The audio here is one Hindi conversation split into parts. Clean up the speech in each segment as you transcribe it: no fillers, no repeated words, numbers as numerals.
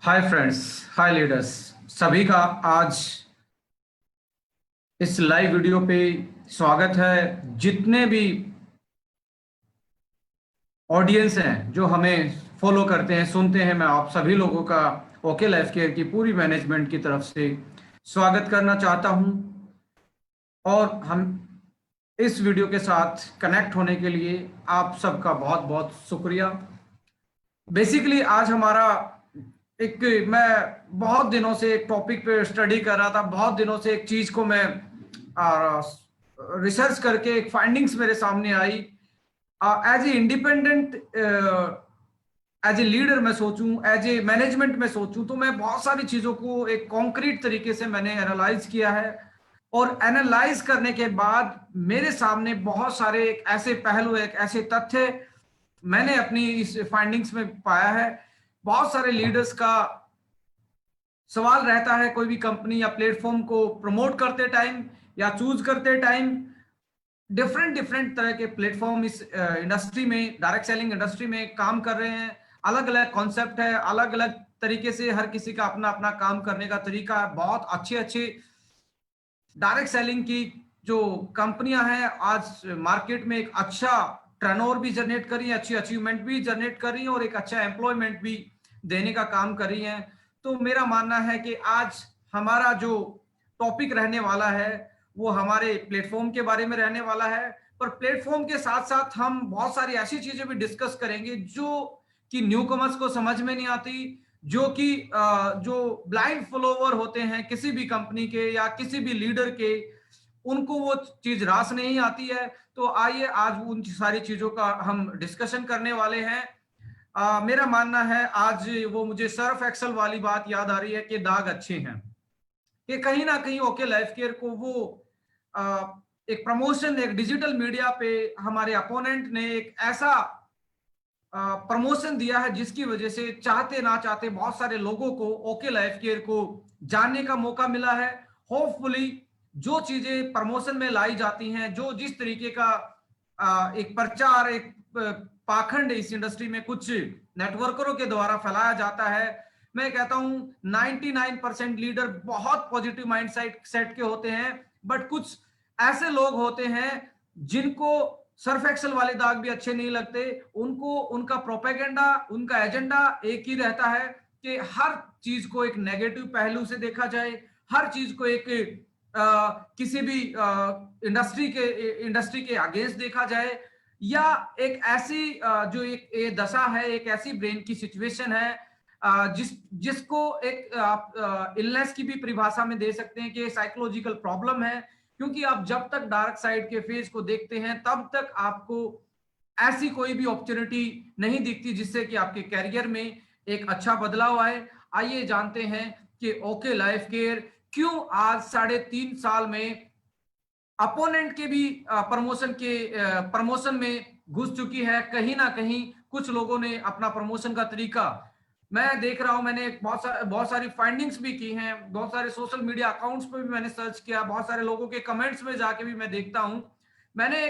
हाय फ्रेंड्स, हाय लीडर्स। सभी का आज इस लाइव वीडियो पे स्वागत है। जितने भी ऑडियंस हैं जो हमें फॉलो करते हैं, सुनते हैं, मैं आप सभी लोगों का ओके लाइफ केयर की पूरी मैनेजमेंट की तरफ से स्वागत करना चाहता हूं। और हम इस वीडियो के साथ कनेक्ट होने के लिए आप सबका बहुत बहुत शुक्रिया। बेसिकली आज हमारा एक मैं बहुत दिनों से एक टॉपिक पे स्टडी कर रहा था। बहुत दिनों से एक चीज को मैं रिसर्च करके एक फाइंडिंग्स मेरे सामने आई। As a independent, as a leader मैं सोचूं, एज ए मैनेजमेंट में सोचूं, तो मैं बहुत सारी चीजों को एक कॉन्क्रीट तरीके से मैंने एनालाइज किया है। और एनालाइज करने के बाद मेरे सामने बहुत सारे एक ऐसे पहलू, एक ऐसे तथ्य मैंने अपनी इस फाइंडिंग्स में पाया है। बहुत सारे लीडर्स का सवाल रहता है कोई भी कंपनी या प्लेटफॉर्म को प्रमोट करते टाइम या चूज करते टाइम। डिफरेंट डिफरेंट तरह के प्लेटफॉर्म इस इंडस्ट्री में, डायरेक्ट सेलिंग इंडस्ट्री में काम कर रहे हैं। अलग अलग कॉन्सेप्ट है, अलग अलग तरीके से हर किसी का अपना अपना काम करने का तरीका है। बहुत अच्छे अच्छे डायरेक्ट सेलिंग की जो कंपनियां हैं आज मार्केट में एक अच्छा टर्नओवर भी जनरेट कर रही है, अच्छी अचीवमेंट भी जनरेट कर रही है और एक अच्छा एम्प्लॉयमेंट भी देने का काम कर रही है। तो मेरा मानना है कि आज हमारा जो टॉपिक रहने वाला है वो हमारे प्लेटफॉर्म के बारे में रहने वाला है। पर प्लेटफॉर्म के साथ साथ हम बहुत सारी ऐसी चीजें भी डिस्कस करेंगे जो कि न्यू कमर्स को समझ में नहीं आती, जो कि जो ब्लाइंड फॉलोवर होते हैं किसी भी कंपनी के या किसी भी लीडर के, उनको वो चीज रास नहीं आती है। तो आइए आज उन सारी चीजों का हम डिस्कशन करने वाले हैं। मेरा मानना है आज वो मुझे सर्फ एक्सल वाली बात याद आ रही है कि दाग अच्छे हैं, कि कहीं ना कहीं ओके लाइफ केयर को वो एक प्रमोशन, एक डिजिटल मीडिया पे हमारे अपोनेंट ने एक ऐसा प्रमोशन दिया है जिसकी वजह से चाहते ना चाहते बहुत सारे लोगों को ओके लाइफ केयर को जानने का मौका मिला है। होपफुली जो चीजें प्रमोशन में लाई जाती हैं, जो जिस तरीके का एक प्रचार, एक पाखंड इस इंडस्ट्री में कुछ नेटवर्करों के द्वारा फैलाया जाता है, मैं कहता हूं 99% लीडर बहुत पॉजिटिव माइंड सेट के होते हैं। बट कुछ ऐसे लोग होते हैं जिनको सर्फ एक्सल वाले दाग भी अच्छे नहीं लगते। उनको उनका प्रोपेगेंडा, उनका एजेंडा एक ही रहता है कि हर चीज को एक नेगेटिव पहलू से देखा जाए, हर चीज को एक किसी भी इंडस्ट्री के अगेंस्ट देखा जाए, या एक ऐसी जो एक दशा है, एक ऐसी ब्रेन की सिचुएशन है जिसको एक आप इलनेस की भी परिभाषा में दे सकते हैं कि साइकोलॉजिकल प्रॉब्लम है। क्योंकि आप जब तक डार्क साइड के फेज को देखते हैं तब तक आपको ऐसी कोई भी अपॉर्चुनिटी नहीं दिखती जिससे कि आपके कैरियर में एक अच्छा बदलाव आए। आइए जानते हैं कि ओके लाइफ केयर क्यों आज 3.5 साल में अपोनेंट के भी प्रमोशन में घुस चुकी है। कहीं ना कहीं कुछ लोगों ने अपना प्रमोशन का तरीका, मैं देख रहा हूं, मैंने बहुत सारी फाइंडिंग्स भी की हैं, बहुत सारे सोशल मीडिया अकाउंट्स पे भी मैंने सर्च किया, बहुत सारे लोगों के कमेंट्स में जाके भी मैं देखता हूं। मैंने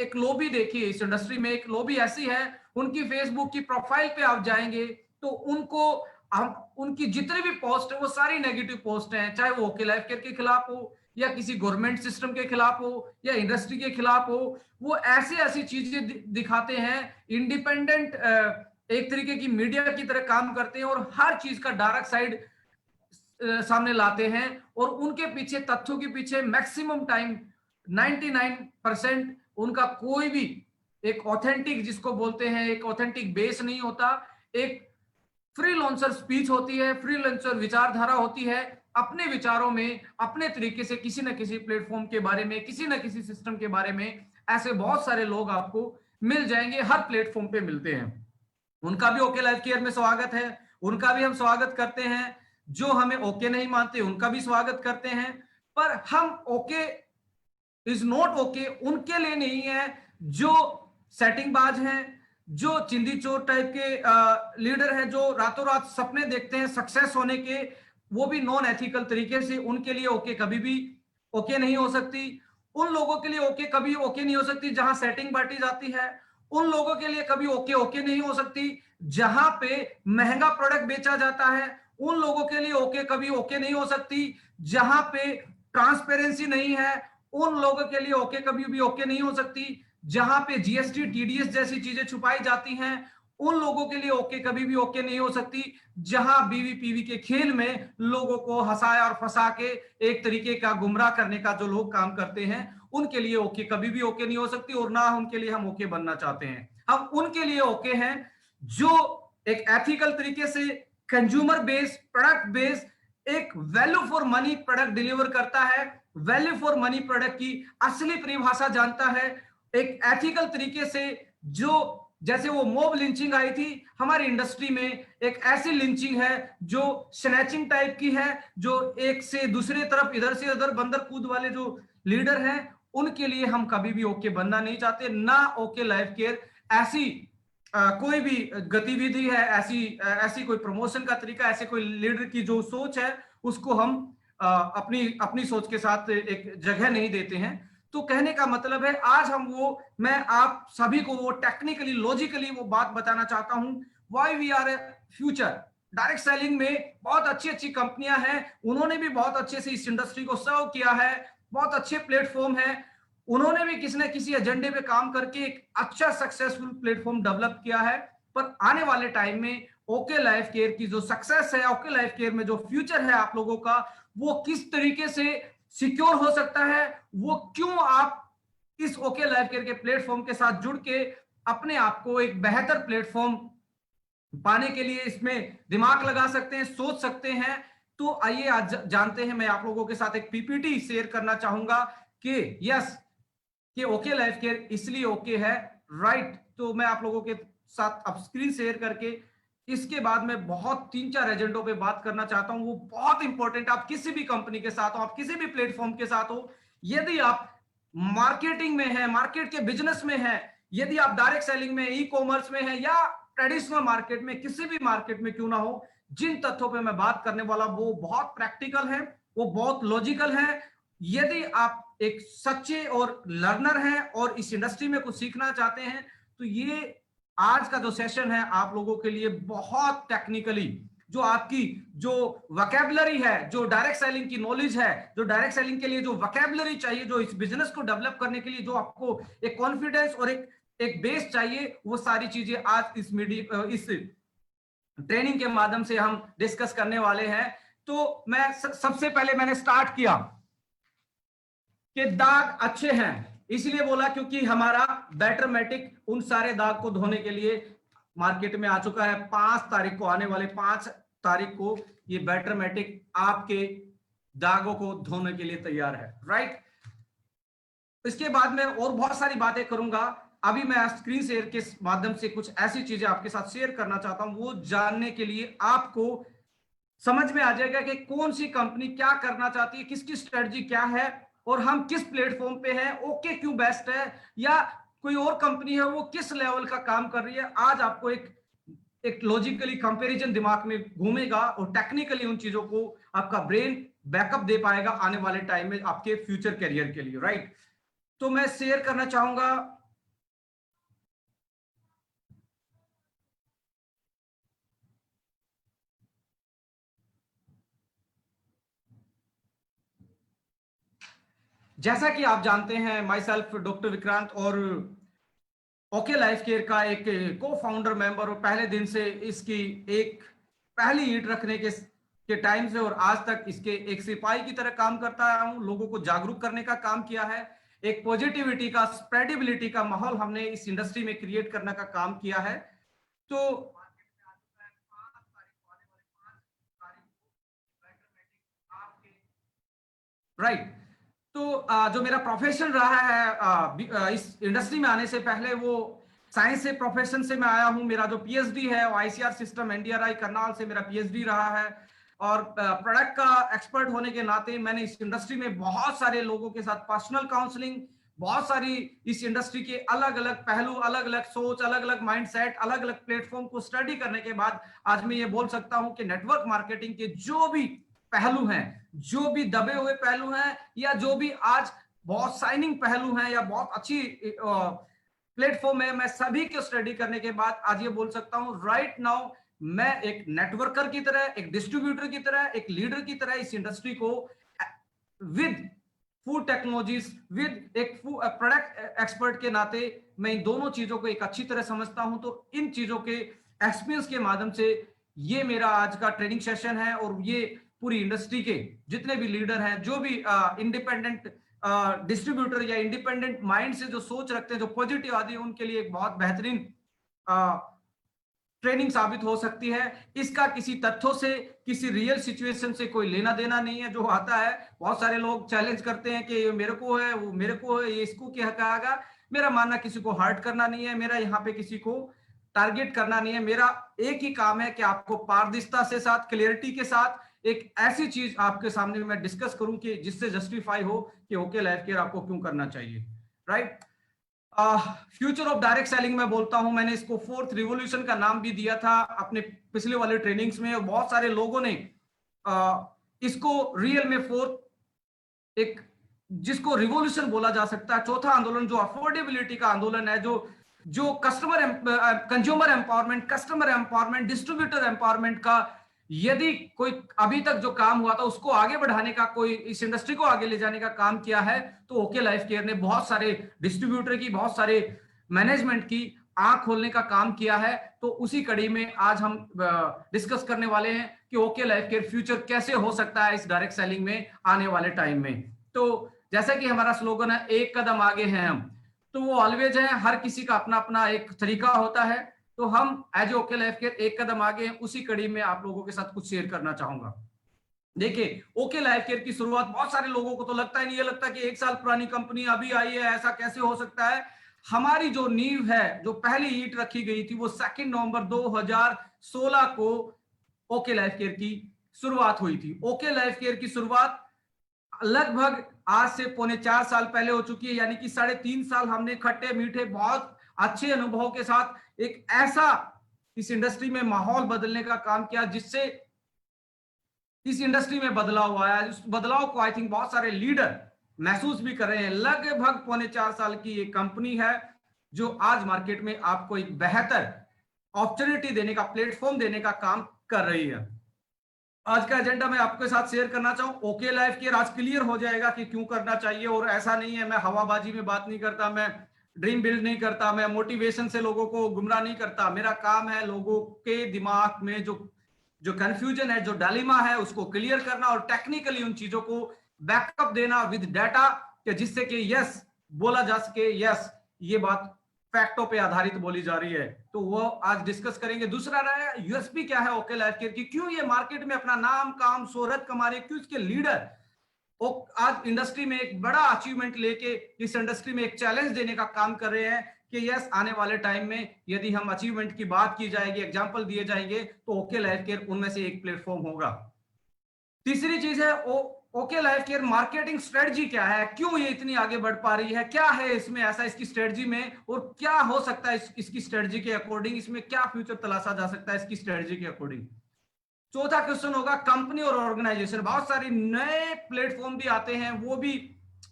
एक लॉबी देखी है इस इंडस्ट्री में। एक लॉबी ऐसी है, उनकी फेसबुक की प्रोफाइल पे आप जाएंगे तो उनको हम उनकी जितने भी पोस्ट है वो सारी नेगेटिव पोस्ट हैं, चाहे वो ओके लाइफ केयर के खिलाफ हो या किसी गवर्नमेंट सिस्टम के खिलाफ हो या इंडस्ट्री के खिलाफ हो। वो ऐसी ऐसी चीजें दिखाते हैं, इंडिपेंडेंट एक तरीके की मीडिया की तरह काम करते हैं और हर चीज का डार्क साइड सामने लाते हैं। और उनके पीछे, तथ्यों के पीछे मैक्सिमम टाइम 99% उनका कोई भी एक ऑथेंटिक, जिसको बोलते हैं एक ऑथेंटिक बेस नहीं होता। एक फ्रीलांसर स्पीच होती है, फ्रीलांसर विचारधारा होती है। अपने विचारों में, अपने तरीके से किसी न किसी प्लेटफॉर्म के बारे में, किसी न किसी सिस्टम के बारे में ऐसे बहुत सारे लोग आपको मिल जाएंगे, हर प्लेटफॉर्म पे मिलते हैं। उनका भी ओके लाइफ केयर में स्वागत है, उनका भी हम स्वागत करते हैं। जो हमें ओके नहीं मानते उनका भी स्वागत करते हैं। पर हम ओके इज नॉट ओके उनके लिए नहीं है जो सेटिंग बाज हैं, जो चिंदी चोर टाइप के लीडर हैं, जो रातों रात सपने देखते हैं सक्सेस होने के, वो भी नॉन एथिकल तरीके से। उनके लिए ओके कभी भी ओके नहीं हो सकती। उन लोगों के लिए ओके कभी ओके नहीं हो सकती जहां सेटिंग बांटी जाती है। उन लोगों के लिए कभी ओके ओके नहीं हो सकती जहां पे महंगा प्रोडक्ट बेचा जाता है उन लोगों के लिए ओके कभी ओके नहीं हो सकती। जहां पे ट्रांसपेरेंसी नहीं है उन लोगों के लिए ओके कभी भी ओके नहीं हो सकती। जहां पे जीएसटी टीडीएस जैसी चीजें छुपाई जाती हैं उन लोगों के लिए ओके कभी भी ओके नहीं हो सकती। जहां बीवी पीवी के खेल में लोगों को हंसाया और फंसा के एक तरीके का गुमराह करने का जो लोग काम करते हैं उनके लिए ओके कभी भी ओके नहीं हो सकती, और ना उनके लिए हम ओके बनना चाहते हैं। हम उनके लिए ओके हैं जो एक एथिकल तरीके से कंज्यूमर बेस्ड प्रोडक्ट बेस्ड एक value for money product deliver करता है, वैल्यू फॉर मनी प्रोडक्ट की असली परिभाषा जानता है, एक एथिकल तरीके से। जो जैसे वो मॉब लिंचिंग आई थी हमारी इंडस्ट्री में, एक ऐसी लिंचिंग है जो स्नैचिंग टाइप की है, जो एक से दूसरे तरफ इधर से उधर बंदर कूद वाले जो लीडर हैं उनके लिए हम कभी भी ओके बनना नहीं चाहते। ना ओके लाइफ केयर ऐसी कोई भी गतिविधि है, ऐसी कोई प्रमोशन का तरीका, ऐसे कोई लीडर की जो सोच है उसको हम अपनी अपनी सोच के साथ एक जगह नहीं देते हैं। तो कहने का मतलब है आज मैं आप सभी को वो टेक्निकली लॉजिकली वो बात बताना चाहता हूं, why we are a future. Direct selling में बहुत अच्छी अच्छी कंपनियां हैं, उन्होंने भी बहुत अच्छे से इस इंडस्ट्री को सर्व किया है, बहुत अच्छे प्लेटफॉर्म है, उन्होंने भी किसी न किसी एजेंडे पे काम करके एक अच्छा सक्सेसफुल प्लेटफॉर्म डेवलप किया है। पर आने वाले टाइम में ओके लाइफ केयर की जो सक्सेस है, ओके लाइफ केयर में जो फ्यूचर है आप लोगों का, वो किस तरीके से सिक्योर हो सकता है, वो क्यों आप इस ओके लाइफ केयर के प्लेटफॉर्म के साथ जुड़ के अपने आप को एक बेहतर प्लेटफॉर्म पाने के लिए इसमें दिमाग लगा सकते हैं, सोच सकते हैं। तो आइए आज जानते हैं। मैं आप लोगों के साथ एक पीपीटी शेयर करना चाहूंगा कि यस कि ओके लाइफ केयर इसलिए ओके है, राइट। तो मैं आप लोगों के साथ अब स्क्रीन शेयर करके इसके बाद में बहुत 3-4 एजेंडों पे बात करना चाहता हूं, वो बहुत इंपॉर्टेंट। आप किसी भी कंपनी के साथ हो, आप किसी भी प्लेटफॉर्म के साथ हो, यदि आप मार्केटिंग में है, मार्केट के बिजनेस में है, यदि आप डायरेक्ट सेलिंग में, ई कॉमर्स में है, या ट्रेडिशनल मार्केट में, किसी भी मार्केट में क्यों ना हो, जिन तथ्यों पे मैं बात करने वाला वो बहुत प्रैक्टिकल है, वो बहुत लॉजिकल है। यदि आप एक सच्चे और लर्नर हैं और इस इंडस्ट्री में कुछ सीखना चाहते हैं तो ये आज का जो सेशन है आप लोगों के लिए बहुत टेक्निकली, जो आपकी जो वोकैबुलरी है, जो डायरेक्ट सेलिंग की नॉलेज है, जो डायरेक्ट सेलिंग के लिए जो वोकैबुलरी चाहिए, जो इस बिजनेस को डेवलप करने के लिए जो आपको एक कॉन्फिडेंस और एक बेस चाहिए, वो सारी चीजें आज इस ट्रेनिंग के माध्यम से हम डिस्कस करने वाले हैं। तो मैं सबसे पहले मैंने स्टार्ट किया कि दाग अच्छे हैं, इसलिए बोला क्योंकि हमारा बैटरमेटिक उन सारे दाग को धोने के लिए मार्केट में आ चुका है। 5 तारीख को, आने वाले 5 तारीख को ये बैटरमेटिक आपके दागों को धोने के लिए तैयार है, राइट। इसके बाद में और बहुत सारी बातें करूंगा। अभी मैं स्क्रीन शेयर के माध्यम से कुछ ऐसी चीजें आपके साथ शेयर करना चाहता हूं, वो जानने के लिए आपको समझ में आ जाएगा कि कौन सी कंपनी क्या करना चाहती है, किसकी स्ट्रेटजी क्या है, और हम किस प्लेटफॉर्म पे हैं, ओके क्यों बेस्ट है, या कोई और कंपनी है वो किस लेवल का काम कर रही है। आज आपको एक लॉजिकली कंपैरिजन दिमाग में घूमेगा और टेक्निकली उन चीजों को आपका ब्रेन बैकअप दे पाएगा आने वाले टाइम में आपके फ्यूचर करियर के लिए, राइट। तो मैं शेयर करना चाहूंगा जैसा कि आप जानते हैं, माई सेल्फ डॉक्टर विक्रांत, और ओके लाइफ केयर का एक को फाउंडर मेंबर, और पहले दिन से इसकी एक पहली ईंट रखने के टाइम से और आज तक इसके एक सिपाही की तरह काम करता हूं। लोगों को जागरूक करने का काम किया है, एक पॉजिटिविटी का, स्प्रेडेबिलिटी का माहौल हमने इस इंडस्ट्री में क्रिएट करने का काम किया है। तो राइट। तो जो मेरा प्रोफेशन रहा है इस इंडस्ट्री में आने से पहले, वो साइंस से प्रोफेशन से मैं आया हूं। मेरा जो पीएचडी है वो आईसीआर सिस्टम एनडीआरआई करनाल से मेरा पीएचडी रहा है, और प्रोडक्ट का एक्सपर्ट होने के नाते मैंने इस इंडस्ट्री में बहुत सारे लोगों के साथ पर्सनल काउंसलिंग, बहुत सारी इस इंडस्ट्री के अलग अलग पहलू, अलग अलग सोच, अलग अलग माइंडसेट, अलग अलग प्लेटफॉर्म को स्टडी करने के बाद आज मैं ये बोल सकता हूं कि नेटवर्क मार्केटिंग के जो भी पहलू हैं, जो भी दबे हुए पहलू हैं, या जो भी आज बहुत शाइनिंग पहलू हैं, या बहुत अच्छी प्लेटफॉर्म है। मैं सभी को स्टडी करने के बाद आज ये बोल सकता हूं, राइट नाउ मैं एक नेटवर्कर की तरह, एक डिस्ट्रीब्यूटर की तरह, एक लीडर की तरह इस इंडस्ट्री को विद फूड टेक्नोलॉजीज, विद एक प्रोडक्ट एक्सपर्ट के नाते मैं इन दोनों चीजों को एक अच्छी तरह समझता हूं। तो इन चीजों के एक्सपीरियंस के माध्यम से ये मेरा आज का ट्रेनिंग सेशन है, और ये पूरी इंडस्ट्री के जितने भी लीडर हैं, जो भी इंडिपेंडेंट डिस्ट्रीब्यूटर या इंडिपेंडेंट माइंड से जो सोच रखते हैं, जो पॉजिटिव आदि, उनके लिए एक बहुत बेहतरीन ट्रेनिंग साबित हो सकती है। इसका किसी तथ्यों से, किसी रियल सिचुएशन से कोई लेना देना नहीं है। जो आता है, बहुत सारे लोग चैलेंज करते हैं कि ये मेरे को है, वो मेरे को है, ये इसको क्या कहेगा। मेरा मानना किसी को हर्ट करना नहीं है, मेरा यहाँ पे किसी को टारगेट करना नहीं है। मेरा एक ही काम है कि आपको पारदर्शिता से साथ, क्लियरिटी के साथ एक ऐसी चीज आपके सामने मैं डिस्कस करूं कि जिससे जस्टिफाई हो कि ओके लाइफ केयर आपको क्यों करना चाहिए, right. Future of direct selling में बोलता हूं, मैंने इसको फोर्थ रिवॉल्यूशन का नाम भी दिया था अपने पिछले वाले ट्रेनिंग्स में, और बहुत सारे लोगों ने इसको रियल में फोर्थ, एक जिसको रिवॉल्यूशन बोला जा सकता है, चौथा आंदोलन जो अफोर्डेबिलिटी का आंदोलन है, जो customer consumer empowerment, customer empowerment, distributor empowerment का यदि कोई अभी तक जो काम हुआ था उसको आगे बढ़ाने का, कोई इस इंडस्ट्री को आगे ले जाने का काम किया है, तो ओके लाइफ केयर ने बहुत सारे डिस्ट्रीब्यूटर की, बहुत सारे मैनेजमेंट की आंख खोलने का काम किया है। तो उसी कड़ी में आज हम डिस्कस करने वाले हैं कि ओके लाइफ केयर फ्यूचर कैसे हो सकता है इस डायरेक्ट सेलिंग में आने वाले टाइम में। तो जैसा कि हमारा स्लोगन है, एक कदम आगे हैं हम, तो वो ऑलवेज है, हर किसी का अपना अपना एक तरीका होता है। तो हम एज ओके लाइफ केयर एक कदम आगे हैं, उसी कड़ी में आप लोगों के साथ कुछ शेयर करना चाहूंगा। देखिए, ओके लाइफ केयर की शुरुआत, बहुत सारे लोगों को तो लगता ही नहीं, ये लगता है कि 1 साल पुरानी कंपनी अभी आई है, ऐसा कैसे हो सकता है। हमारी जो नींव है, जो पहली ईंट रखी गई थी, वो 2 नवंबर 2016 को ओके लाइफ केयर की शुरुआत हुई थी। ओके लाइफ केयर की शुरुआत लगभग आज से 3.25 साल पहले हो चुकी है, यानी कि 3.5 साल हमने खट्टे मीठे बहुत अच्छे अनुभवों के साथ एक ऐसा इस इंडस्ट्री में माहौल बदलने का काम किया जिससे इस इंडस्ट्री में बदलाव आया। उस बदलाव को आई थिंक बहुत सारे लीडर महसूस भी कर रहे हैं। लगभग 3.25 साल की एक कंपनी है जो आज मार्केट में आपको एक बेहतर अपॉर्चुनिटी देने का, प्लेटफॉर्म देने का काम कर रही है। आज का एजेंडा मैं आपके साथ शेयर करना चाहूं, ओके लाइफ केयर आज क्लियर हो जाएगा कि क्यों करना चाहिए। और ऐसा नहीं है, मैं हवाबाजी में बात नहीं करता, मैं ड्रीम बिल्ड नहीं करता, मैं मोटिवेशन से लोगों को गुमराह नहीं करता। मेरा काम है लोगों के दिमाग में जो कंफ्यूजन है, जो डायलेमा है, उसको क्लियर करना और टेक्निकली उन चीजों को बैकअप देना विद डाटा, जिससे कि यस बोला जा सके, यस ये बात फैक्टों पे आधारित बोली जा रही है। तो वो आज डिस्कस करेंगे। दूसरा रहा है यूएसपी क्या है ओके लाइफ केयर की, क्यों ये मार्केट में अपना नाम काम शोहरत कमा रही है, क्यों इसके लीडर आज इंडस्ट्री में एक बड़ा अचीवमेंट लेके इस इंडस्ट्री में एक चैलेंज देने का काम कर रहे हैं कि यस आने वाले टाइम में यदि हम अचीवमेंट की बात की जाएगी, एग्जांपल दिए जाएंगे, तो ओके लाइफ केयर उनमें से एक प्लेटफॉर्म होगा। तीसरी चीज है okay life care marketing strategy क्या है, क्यों ये इतनी आगे बढ़ पा रही है, क्या है इसमें ऐसा इसकी स्ट्रेटजी में, और क्या हो सकता है इसकी स्ट्रेटजी के अकॉर्डिंग, इसमें क्या फ्यूचर तलाशा जा सकता है इसकी स्ट्रेटजी के अकॉर्डिंग। चौथा क्वेश्चन होगा कंपनी और ऑर्गेनाइजेशन। बहुत सारे नए प्लेटफॉर्म भी आते हैं, वो भी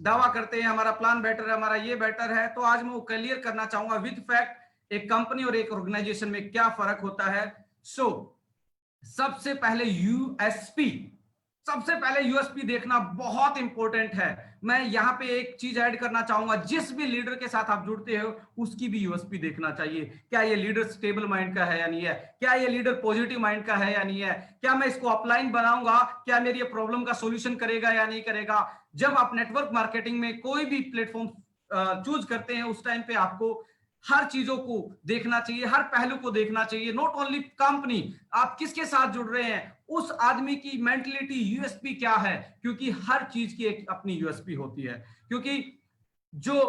दावा करते हैं हमारा प्लान बेटर है, हमारा ये बेटर है। तो आज मैं वो क्लियर करना चाहूंगा विद फैक्ट एक कंपनी और एक ऑर्गेनाइजेशन में क्या फर्क होता है। सबसे पहले यूएसपी, सबसे पहले यूएसपी देखना बहुत इंपॉर्टेंट है। मैं यहां पे एक चीज ऐड करना चाहूंगा, जिस भी लीडर के साथ आप जुड़ते हो उसकी भी यूएसपी देखना चाहिए। क्या ये लीडर स्टेबल माइंड का है या नहीं है, क्या ये लीडर पॉजिटिव माइंड का है या नहीं है, क्या मैं इसको अपलाइन बनाऊंगा, क्या मेरी ये प्रॉब्लम का सोल्यूशन करेगा या नहीं करेगा। जब आप नेटवर्क मार्केटिंग में कोई भी प्लेटफॉर्म चूज करते हैं, उस टाइम पे आपको हर चीजों को देखना चाहिए, हर पहलू को देखना चाहिए। नॉट ओनली कंपनी, आप किसके साथ जुड़ रहे हैं, उस आदमी की मेंटलिटी, यूएसपी क्या है, क्योंकि हर चीज की एक अपनी यूएसपी होती है। क्योंकि जो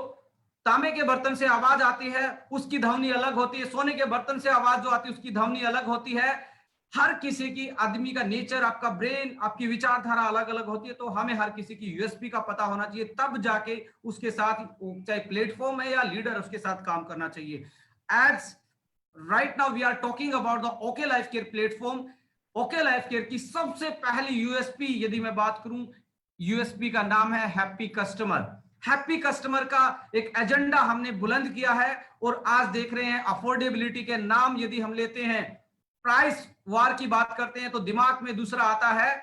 तांबे के बर्तन से आवाज आती है उसकी ध्वनि अलग होती है, सोने के बर्तन से आवाज जो आती है उसकी ध्वनि अलग होती है। हर किसी की, आदमी का नेचर, आपका ब्रेन, आपकी विचारधारा अलग अलग होती है। तो हमें हर किसी की यूएसपी का पता होना चाहिए, तब जाके उसके साथ, चाहे प्लेटफॉर्म है या लीडर, उसके साथ काम करना चाहिए। As right now we are talking about the OK life Care platform. OK life Care की सबसे पहली यूएसपी यदि मैं बात करूं, यूएसपी का नाम है हैप्पी कस्टमर। हैप्पी कस्टमर का एक एजेंडा हमने बुलंद किया है। और आज देख रहे हैं अफोर्डेबिलिटी के नाम यदि हम लेते हैं, प्राइस वार की बात करते हैं, तो दिमाग में दूसरा आता है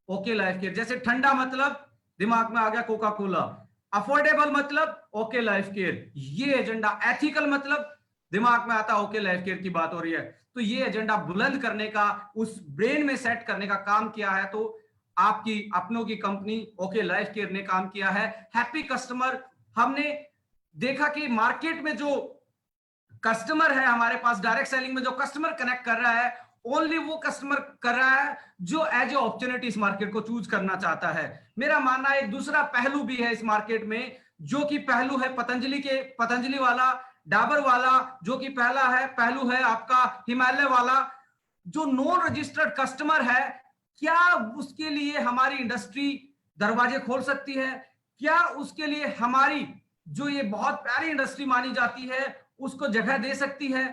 ओके लाइफ केयर। जैसे ठंडा मतलब दिमाग में आ गया कोका कोला, अफोर्डेबल मतलब ओके लाइफ केयर, ये एजेंडा, एथिकल मतलब दिमाग में आता ओके लाइफ केयर की बात हो रही है। तो ये एजेंडा बुलंद करने का, उस ब्रेन में सेट करने का काम किया है, तो आपकी अपनों की कंपनी ओके लाइफ केयर ने काम किया है। हैप्पी कस्टमर, हमने देखा कि मार्केट में जो कस्टमर है हमारे पास, डायरेक्ट सेलिंग में जो कस्टमर कनेक्ट कर रहा है, ओनली वो कस्टमर कर रहा है जो एज ए अपॉर्चुनिटी इस मार्केट को चूज करना चाहता है। मेरा मानना एक दूसरा पहलू भी है इस मार्केट में, जो कि पहलू है पतंजलि वाला, डाबर वाला, जो कि पहलू है आपका हिमालय वाला। जो नॉन रजिस्टर्ड कस्टमर है, क्या उसके लिए हमारी इंडस्ट्री दरवाजे खोल सकती है? क्या उसके लिए हमारी जो ये बहुत प्यारी इंडस्ट्री मानी जाती है उसको जगह दे सकती है?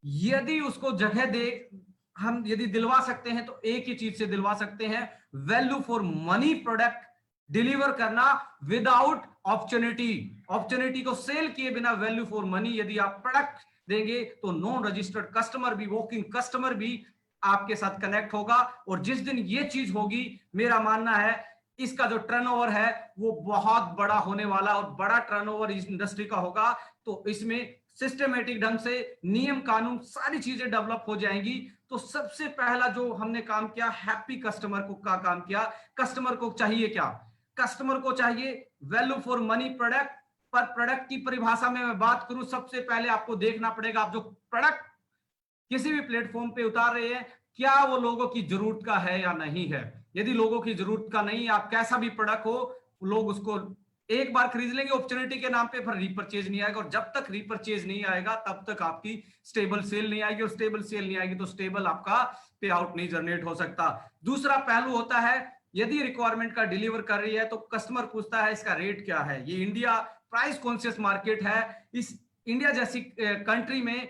यदि उसको जगह दे, हम यदि दिलवा सकते हैं तो एक ही चीज से दिलवा सकते हैं, value for money product deliver करना विदाउट अपॉर्चुनिटी को सेल किए बिना वैल्यू फॉर मनी यदि आप प्रोडक्ट देंगे तो नॉन रजिस्टर्ड कस्टमर भी, वॉकिंग कस्टमर भी आपके साथ कनेक्ट होगा। और जिस दिन ये चीज होगी, मेरा मानना है इसका जो टर्नओवर है वो बहुत बड़ा होने वाला, और बड़ा टर्नओवर इस इंडस्ट्री का होगा। तो इसमें सिस्टमेटिक ढंग से नियम कानून सारी चीजें डेवलप हो जाएंगी। तो सबसे पहला जो हमने काम किया, हैप्पी कस्टमर को का काम किया। कस्टमर को चाहिए क्या? कस्टमर को चाहिए वैल्यू फॉर मनी प्रोडक्ट। पर प्रोडक्ट की परिभाषा में मैं बात करूं, सबसे पहले आपको देखना पड़ेगा आप जो प्रोडक्ट किसी भी प्लेटफॉर्म पे उतार रहे हैं, क्या वो लोगों की जरूरत का है या नहीं है। यदि लोगों की जरूरत का नहीं, आप कैसा भी प्रोडक्ट हो, लोग उसको एक बार खरीद लेंगे अपॉर्चुनिटी के नाम पे, पर रीपरचेज नहीं आएगा। और जब तक रीपरचेज नहीं आएगा तब तक आपकी स्टेबल सेल नहीं आएगी, और स्टेबल सेल नहीं आएगी तो स्टेबल आपका पे आउट नहीं जनरेट हो सकता। दूसरा पहलू होता है, यदि रिक्वायरमेंट का डिलीवर कर रही है तो कस्टमर पूछता है इसका रेट क्या है। ये इंडिया प्राइस कॉन्शियस मार्केट है। इस इंडिया जैसी कंट्री में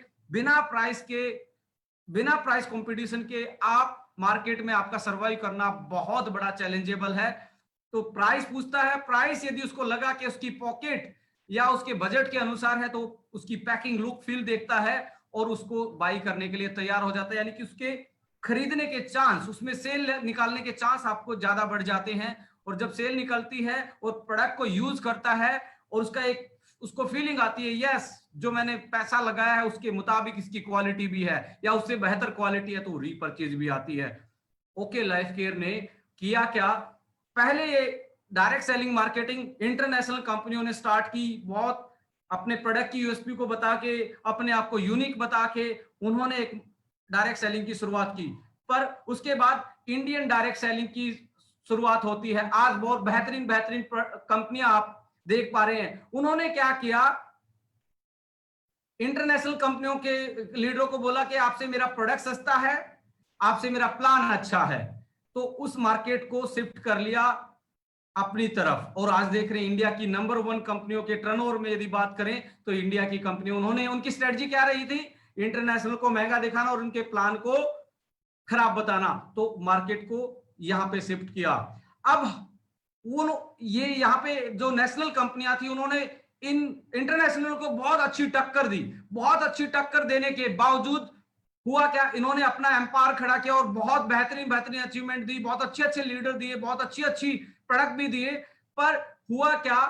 बिना प्राइस कंपटीशन के आप मार्केट में आपका सर्वाइव करना बहुत बड़ा चैलेंजेबल है। तो प्राइस पूछता है, प्राइस यदि उसको लगा कि उसकी पॉकेट या उसके बजट के अनुसार है तो उसकी पैकिंग लुक फील देखता है और उसको बाई करने के लिए तैयार हो जाता है। यानी कि उसके खरीदने के चांस, उसमें सेल निकालने के चांस आपको ज्यादा बढ़ जाते हैं। और जब सेल निकलती है और प्रोडक्ट को यूज करता है और उसको फीलिंग आती है, यस जो मैंने पैसा लगाया है उसके मुताबिक इसकी क्वालिटी भी है या उससे बेहतर क्वालिटी है, तो रीपरचेज भी आती है। ओके लाइफ केयर ने किया क्या, पहले ये डायरेक्ट सेलिंग मार्केटिंग इंटरनेशनल कंपनियों ने स्टार्ट की, बहुत अपने प्रोडक्ट की यूएसपी को बता के, अपने आप को यूनिक बता के उन्होंने एक डायरेक्ट सेलिंग की शुरुआत की। पर उसके बाद इंडियन डायरेक्ट सेलिंग की शुरुआत होती है। आज बहुत बेहतरीन बेहतरीन कंपनियां आप देख पा रहे हैं। उन्होंने क्या किया, इंटरनेशनल कंपनियों के लीडरों को बोला कि आपसे मेरा प्रोडक्ट सस्ता है, आपसे मेरा प्लान अच्छा है, तो उस मार्केट को शिफ्ट कर लिया अपनी तरफ। और आज देख रहे हैं इंडिया की नंबर 1 कंपनियों के टर्नओवर में यदि बात करें तो इंडिया की कंपनी, उन्होंने उनकी स्ट्रेटजी क्या रही थी, इंटरनेशनल को महंगा दिखाना और उनके प्लान को खराब बताना। तो मार्केट को यहां पे शिफ्ट किया। अब वो ये यहाँ पे जो नेशनल कंपनियां थी उन्होंने इन इंटरनेशनल को बहुत अच्छी टक्कर दी। बहुत अच्छी टक्कर देने के बावजूद हुआ क्या, इन्होंने अपना एम्पायर खड़ा किया और बहुत बेहतरीन बेहतरीन अचीवमेंट दी, बहुत अच्छे अच्छे लीडर दिए, बहुत अच्छी अच्छी प्रोडक्ट भी दिए। पर हुआ क्या,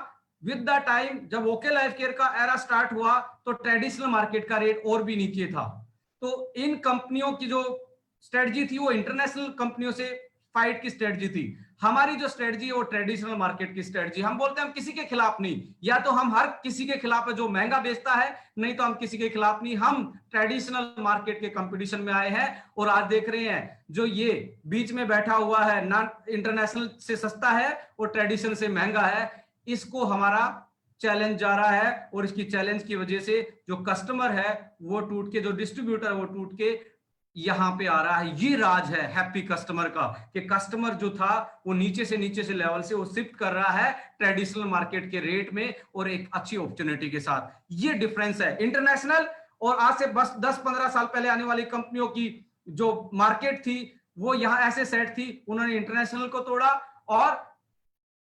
विद द टाइम जब ओके लाइफ केयर का एरा स्टार्ट हुआ तो ट्रेडिशनल मार्केट का रेट और भी नीचे था। तो इन कंपनियों की जो स्ट्रेटजी थी वो इंटरनेशनल कंपनियों से फाइट की स्ट्रेटजी थी। हमारी जो स्ट्रेटजी है वो ट्रेडिशनल मार्केट की स्ट्रेटजी। हम बोलते हैं हम किसी के खिलाफ नहीं, या तो हम हर किसी के खिलाफ है जो महंगा बेचता है, नहीं तो हम किसी के खिलाफ नहीं, हम ट्रेडिशनल मार्केट के कंपटीशन में आए हैं। और आज देख रहे हैं जो ये बीच में बैठा हुआ है, ना इंटरनेशनल से सस्ता है और ट्रेडिशनल से महंगा है, इसको हमारा चैलेंज जा रहा है। और इसकी चैलेंज की वजह से जो कस्टमर है वो टूट के, जो डिस्ट्रीब्यूटर वो टूट के यहां पे आ रहा है। ये राज है हैप्पी कस्टमर का, कि कस्टमर जो था वो नीचे से लेवल से वो शिफ्ट कर रहा है ट्रेडिशनल मार्केट के रेट में और एक अच्छी अपॉर्चुनिटी के साथ। ये डिफरेंस है इंटरनेशनल और आज से बस 10-15 साल पहले आने वाली कंपनियों की जो मार्केट थी वो यहां ऐसे सेट थी, उन्होंने इंटरनेशनल को तोड़ा और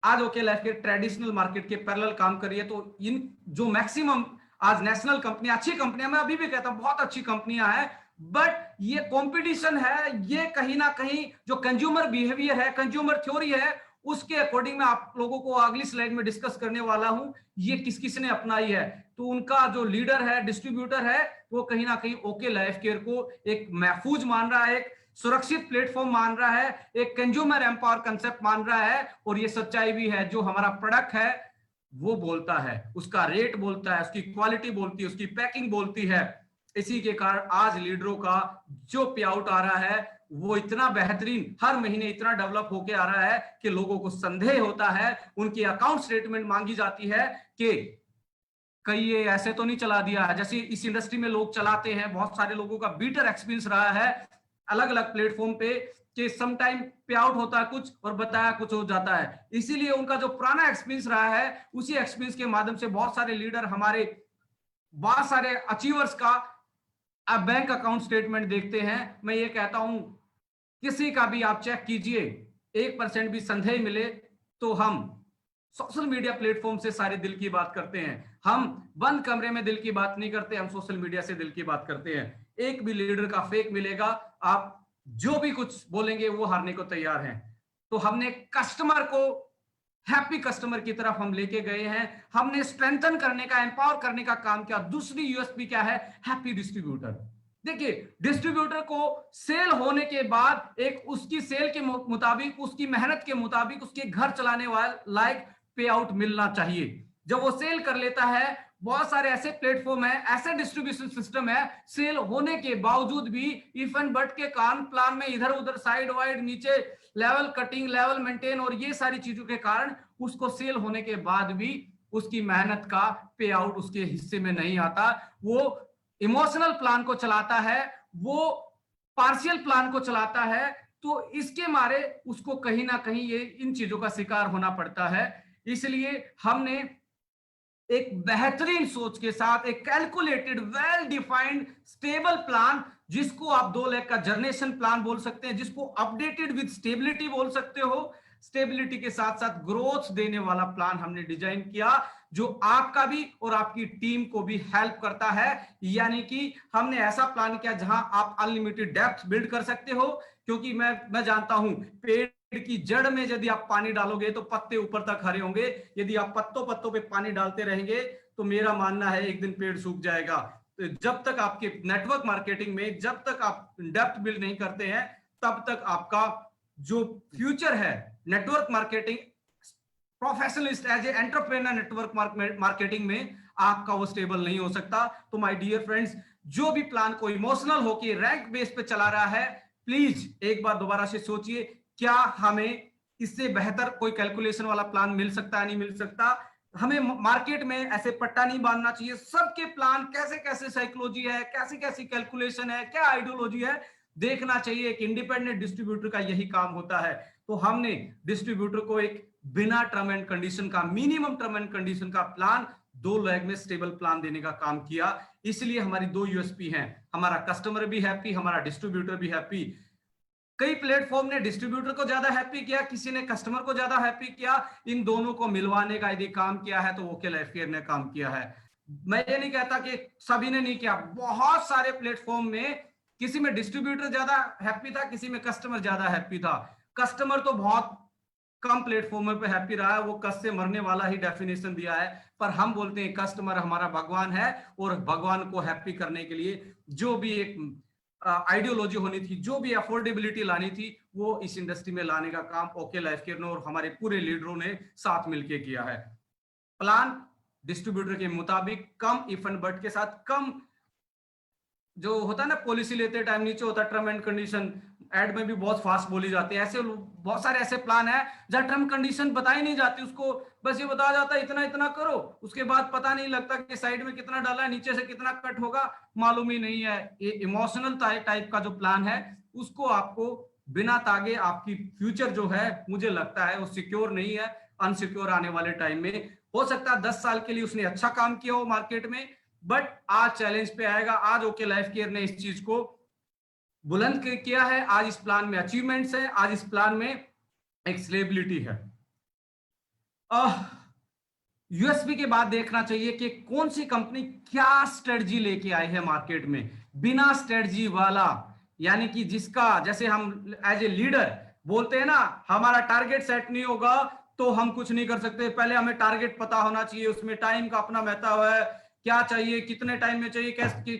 आज okay life care traditional market के पैरेलल काम कर रही है। तो इन जो मैक्सिमम आज नेशनल कंपनी, अच्छी कंपनियां, मैं अभी भी कहता हूं बहुत अच्छी कंपनियां हैं, बट ये कंपटीशन है, ये कहीं ना कहीं जो कंज्यूमर बिहेवियर है, कंज्यूमर थ्योरी है, उसके अकॉर्डिंग मैं आप लोगों को अगली स्लाइड में डिस्कस करने वाला हूं, ये किस किस ने अपनाई है। तो उनका जो लीडर है, डिस्ट्रीब्यूटर है, वो कहीं ना कहीं ओके लाइफ केयर को एक महफूज मान रहा है, एक सुरक्षित प्लेटफॉर्म मान रहा है, एक कंज्यूमर एम्पावर कंसेप्ट मान रहा है। और ये सच्चाई भी है, जो हमारा प्रोडक्ट है वो बोलता है, उसका रेट बोलता है, उसकी क्वालिटी बोलती है, उसकी पैकिंग बोलती है। इसी के कारण आज लीडरों का जो पे आउट आ रहा है वो इतना बेहतरीन, हर महीने इतना डेवलप होके आ रहा है कि लोगों को संदेह होता है, उनकी अकाउंट स्टेटमेंट मांगी जाती है कि कहीं ये ऐसे तो नहीं चला दिया है, जैसे इस इंडस्ट्री में लोग चलाते हैं। बहुत सारे लोगों का बीटर एक्सपीरियंस रहा है अलग अलग प्लेटफॉर्म पे कि सम टाइम पे आउट होता है कुछ और बताया कुछ हो जाता है। इसीलिए उनका जो पुराना एक्सपीरियंस रहा है, उसी एक्सपीरियंस के माध्यम से बहुत सारे लीडर, हमारे बहुत सारे अचीवर्स का आप बैंक अकाउंट स्टेटमेंट देखते हैं। मैं ये कहता हूं किसी का भी आप चेक कीजिए, 1% भी संदेह मिले तो हम सोशल मीडिया प्लेटफॉर्म से सारे दिल की बात करते हैं। हम बंद कमरे में दिल की बात नहीं करते, हम सोशल मीडिया से दिल की बात करते हैं। एक भी लीडर का फेक मिलेगा, आप जो भी कुछ बोलेंगे वो हारने को तैयार हैं। तो हमने कस्टमर को हैप्पी कस्टमर की तरफ हम लेके गए हैं, हमने स्ट्रेंथन करने का, एम्पावर करने का काम किया। दूसरी यूएसपी क्या है? Happy distributor. देखिए, डिस्ट्रीब्यूटर को सेल होने के बाद एक उसकी सेल के मुताबिक, उसकी मेहनत के मुताबिक उसके घर चलाने वाले लायक पे आउट मिलना चाहिए। जब वो सेल कर लेता है, बहुत सारे ऐसे प्लेटफॉर्म है, ऐसे डिस्ट्रीब्यूशन सिस्टम है, सेल होने के बावजूद भी इफ एंड बट के कारण प्लान में इधर उधर साइड वाइड नीचे लेवल कटिंग, लेवल मेंटेन और ये सारी चीजों के कारण उसको सेल होने के बाद भी उसकी मेहनत का पे आउट उसके हिस्से में नहीं आता। वो इमोशनल प्लान को चलाता है, वो पार्शियल प्लान को चलाता है। तो इसके मारे उसको कहीं ना कहीं ये इन चीजों का शिकार होना पड़ता है। इसलिए हमने एक बेहतरीन सोच के साथ एक calculated, well defined, stable plan, जिसको आप 2 लाख का जनरेशन प्लान बोल सकते हैं, जिसको अपडेटेड विद स्टेबिलिटी बोल सकते हो, स्टेबिलिटी के साथ साथ ग्रोथ देने वाला प्लान हमने डिजाइन किया, जो आपका भी और आपकी टीम को भी हेल्प करता है। यानी कि हमने ऐसा प्लान किया जहां आप अनलिमिटेड डेप्थ बिल्ड कर सकते हो, क्योंकि मैं जानता हूं पेड़ की जड़ में यदि आप पानी डालोगे तो पत्ते ऊपर तक हरे होंगे, यदि आप पत्तों पत्तों पे पानी डालते रहेंगे तो मेरा मानना है एक दिन पेड़ सूख जाएगा। तो जब तक आपके नेटवर्क मार्केटिंग में जब तक आप डेप्थ बिल्ड नहीं करते हैं, तब तक आपका जो फ्यूचर है network marketing, professionalist as a entrepreneur network marketing में, आपका वो स्टेबल नहीं हो सकता। तो माय डियर फ्रेंड्स, जो भी प्लान को इमोशनल होकर रैंक बेस पे चला रहा है, प्लीज एक बार दोबारा से सोचिए, क्या हमें इससे बेहतर कोई कैलकुलेशन वाला प्लान मिल सकता है? नहीं मिल सकता। हमें मार्केट में ऐसे पट्टा नहीं बांधना चाहिए। सबके प्लान कैसे कैसे साइकोलॉजी है, कैसी कैसी कैलकुलेशन है, क्या आइडियोलॉजी है, देखना चाहिए। एक इंडिपेंडेंट डिस्ट्रीब्यूटर का यही काम होता है। तो हमने डिस्ट्रीब्यूटर को एक बिना टर्म एंड कंडीशन का, मिनिमम टर्म एंड कंडीशन का प्लान, 2 लाख में स्टेबल प्लान देने का काम किया। इसलिए हमारी 2 यूएसपी हैं, हमारा कस्टमर भी हैप्पी, हमारा डिस्ट्रीब्यूटर भी हैप्पी। कई प्लेटफॉर्म ने डिस्ट्रीब्यूटर को ज्यादा हैप्पी किया, किसी ने कस्टमर को ज्यादा हैप्पी किया। इन दोनों को मिलवाने का यदि काम किया है तो ओके लाइफ केयर ने काम किया है। मैं ये नहीं कहता कि सभी ने नहीं किया, बहुत सारे प्लेटफॉर्म में किसी में डिस्ट्रीब्यूटर ज्यादा हैप्पी था, किसी में कस्टमर ज्यादा हैप्पी था। कस्टमर तो बहुत कम प्लेटफॉर्म पे हैप्पी रहा है, वो कस से मरने वाला ही डेफिनेशन दिया है। पर हम बोलते हैं कस्टमर हमारा भगवान है, और भगवान को हैप्पी करने के लिए जो भी एक आइडियोलॉजी होनी थी, जो भी अफोर्डेबिलिटी लानी थी, वो इस इंडस्ट्री में लाने का काम ओके लाइफ केयर ने और हमारे पूरे लीडरों ने साथ मिलकर किया है। प्लान डिस्ट्रीब्यूटर के मुताबिक, कम इफ एंड बट के साथ, कम जो होता है ना पॉलिसी लेते टाइम नीचे होता है टर्म एंड कंडीशन, एड में भी बहुत फास्ट बोली जाती है। ऐसे बहुत सारे ऐसे प्लान है जहां टर्म कंडीशन बताई नहीं जाती, उसको बस ये बताया जाता है इतना इतना करो, उसके बाद पता नहीं लगता कि साइड में कितना डाला है, नीचे से कितना कट होगा, मालूम ही नहीं है। ये इमोशनल टाइप का जो प्लान है, उसको आपको बिना तागे आपकी फ्यूचर जो है, मुझे लगता है वो सिक्योर नहीं है, अनसिक्योर आने वाले टाइम में। हो सकता है 10 साल के लिए उसने अच्छा काम किया हो मार्केट में, बट आज चैलेंज पे आएगा। आज ओके लाइफ केयर ने इस चीज को बुलंद किया है, आज इस प्लान में अचीवमेंट्स है, आज इस प्लान में एक स्टेबिलिटी है। यूएसपी के बाद देखना चाहिए कि कौन सी कंपनी क्या स्ट्रेटजी लेके आई है मार्केट में, बिना स्ट्रेटजी वाला, यानी कि जिसका, जैसे हम एज ए लीडर बोलते हैं ना, हमारा टारगेट सेट नहीं होगा तो हम कुछ नहीं कर सकते, पहले हमें टारगेट पता होना चाहिए, उसमें टाइम का अपना महत्व है, क्या चाहिए, कितने टाइम में चाहिए,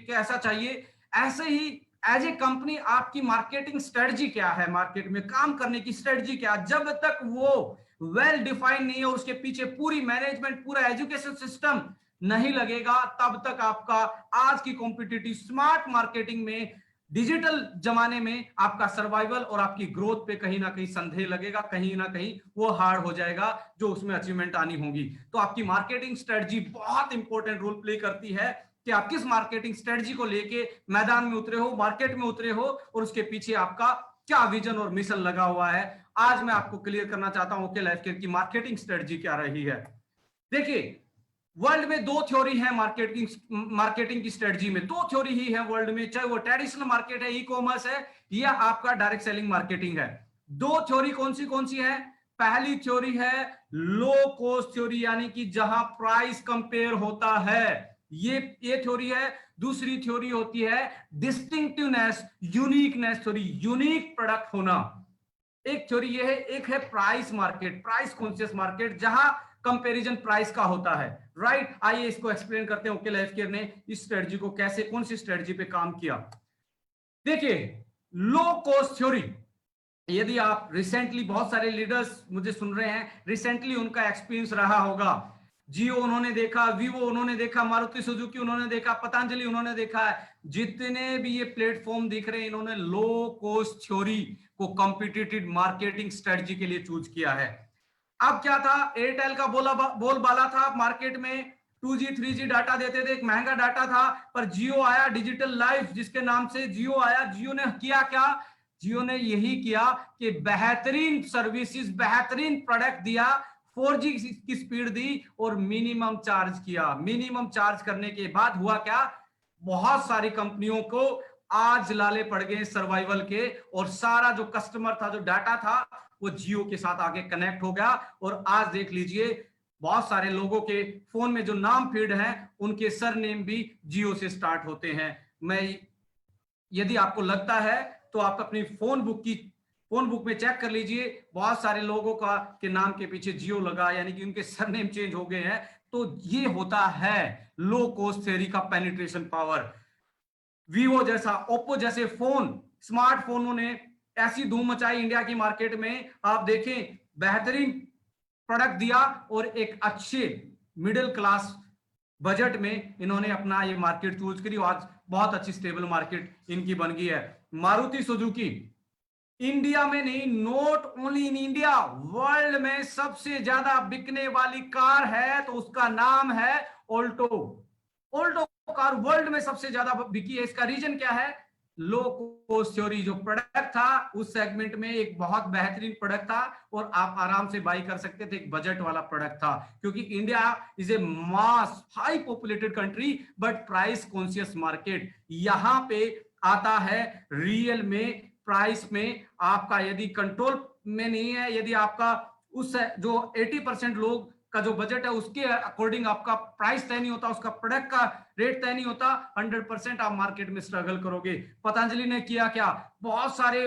कैसा चाहिए। ऐसे ही एज ए कंपनी आपकी मार्केटिंग स्ट्रेटजी क्या है, मार्केट में काम करने की स्ट्रेटजी क्या, जब तक वो वेल डिफाइंड नहीं है और उसके पीछे पूरी मैनेजमेंट, पूरा एजुकेशन सिस्टम नहीं लगेगा, तब तक आपका आज की कॉम्पिटिटिव स्मार्ट मार्केटिंग में, डिजिटल जमाने में आपका सर्वाइवल और आपकी ग्रोथ पे कहीं ना कहीं संदेह लगेगा, कहीं ना कहीं वो हार्ड हो जाएगा जो उसमें अचीवमेंट आनी होगी। तो आपकी मार्केटिंग स्ट्रेटजी बहुत इंपॉर्टेंट रोल प्ले करती है कि आप किस मार्केटिंग स्ट्रेटजी को लेके मैदान में उतरे हो, मार्केट में उतरे हो, और उसके पीछे आपका क्या विजन और मिशन लगा हुआ है। आज मैं आपको क्लियर करना चाहता हूं कि लाइफ केयर की मार्केटिंग स्ट्रेटजी क्या रही है। देखिए, वर्ल्ड में दो थ्योरी है मार्केटिंग की स्ट्रेटजी में, दो थ्योरी ही है वर्ल्ड में, चाहे वो ट्रेडिशनल मार्केट है, ई कॉमर्स है, या आपका डायरेक्ट सेलिंग मार्केटिंग है। दो थ्योरी कौन सी है? पहली थ्योरी है लो कॉस्ट थ्योरी, यानी कि जहां प्राइस कंपेयर होता है, ये थ्योरी है। दूसरी थ्योरी होती है distinctiveness, uniqueness theory, unique product होना। एक थ्योरी ये है, एक है price market, price conscious market, जहां कंपैरिजन प्राइस का होता है। राइट, आइए इसको एक्सप्लेन करते हैं ओके लाइफ केयर ने इस स्ट्रेटजी को कैसे, कौन सी स्ट्रेटजी पे काम किया। देखिए, लो कॉस्ट थ्योरी, यदि आप रिसेंटली, बहुत सारे लीडर्स मुझे सुन रहे हैं, रिसेंटली उनका एक्सपीरियंस रहा होगा, जियो उन्होंने देखा, वीवो उन्होंने देखा, मारुति सुजुकी उन्होंने देखा, पतंजलि उन्होंने देखा है, जितने भी ये प्लेटफॉर्म दिख रहे हैं, इन्होंने लो कॉस्ट थ्योरी को कॉम्पिटिटिव मार्केटिंग स्ट्रेटजी के लिए चूज किया है। अब क्या था, एयरटेल का बोलबाला था मार्केट में, 2G 3G डाटा देते थे, एक महंगा डाटा था, पर जियो आया, डिजिटल लाइफ जिसके नाम से जियो आया। जियो ने किया क्या? जियो ने यही किया कि बेहतरीन सर्विसेज, बेहतरीन प्रोडक्ट दिया, 4G की स्पीड दी और मिनिमम चार्ज किया। मिनिमम चार्ज करने के बाद हुआ क्या, बहुत सारी कंपनियों को आज लाले पड़ गए सर्वाइवल के, और सारा जो कस्टमर था, जो डाटा था, वो जियो के साथ आके कनेक्ट हो गया। और आज देख लीजिए, बहुत सारे लोगों के फोन में जो नाम फीड हैं, उनके सरनेम भी जियो से स्टार्ट होते हैं। मैं, यदि आपको लगता है तो आप अपनी फोन बुक में चेक कर लीजिए, बहुत सारे लोगों का के नाम के पीछे जियो लगा, यानी कि उनके सरनेम चेंज हो गए हैं। तो ये होता है लो कॉस्ट थ्योरी का पेनिट्रेशन पावर। वीवो जैसा, ओप्पो जैसे फोन, स्मार्टफोनों ने ऐसी धूम मचाई इंडिया की मार्केट में, आप देखें, बेहतरीन प्रोडक्ट दिया और एक अच्छे मिडिल क्लास बजट में इन्होंने अपना ये मार्केट चूज करी, आज बहुत अच्छी स्टेबल मार्केट इनकी बन गई है। मारुति सुजुकी इंडिया में नहीं, not only in India, world में सबसे ज्यादा बिकने वाली कार है तो उसका नाम है ऑल्टो। ऑल्टो कार वर्ल्ड में सबसे ज्यादा बिकी है। इसका रीजन क्या है? Low cost theory. जो प्रोडक्ट था उस सेगमेंट में एक बहुत बेहतरीन प्रोडक्ट था और आप आराम से बाई कर सकते थे, एक बजट वाला प्रोडक्ट था, क्योंकि India is a mass high populated country but price conscious market. यहां पे आता है रियल में, प्राइस में आपका यदि कंट्रोल में नहीं है, यदि आपका उस जो 80% लोग का जो बजट है उसके अकॉर्डिंग आपका प्राइस तय नहीं होता, उसका प्रोडक्ट का रेट तय नहीं होता, 100% आप मार्केट में स्ट्रगल करोगे। पतंजलि ने किया क्या, बहुत सारे,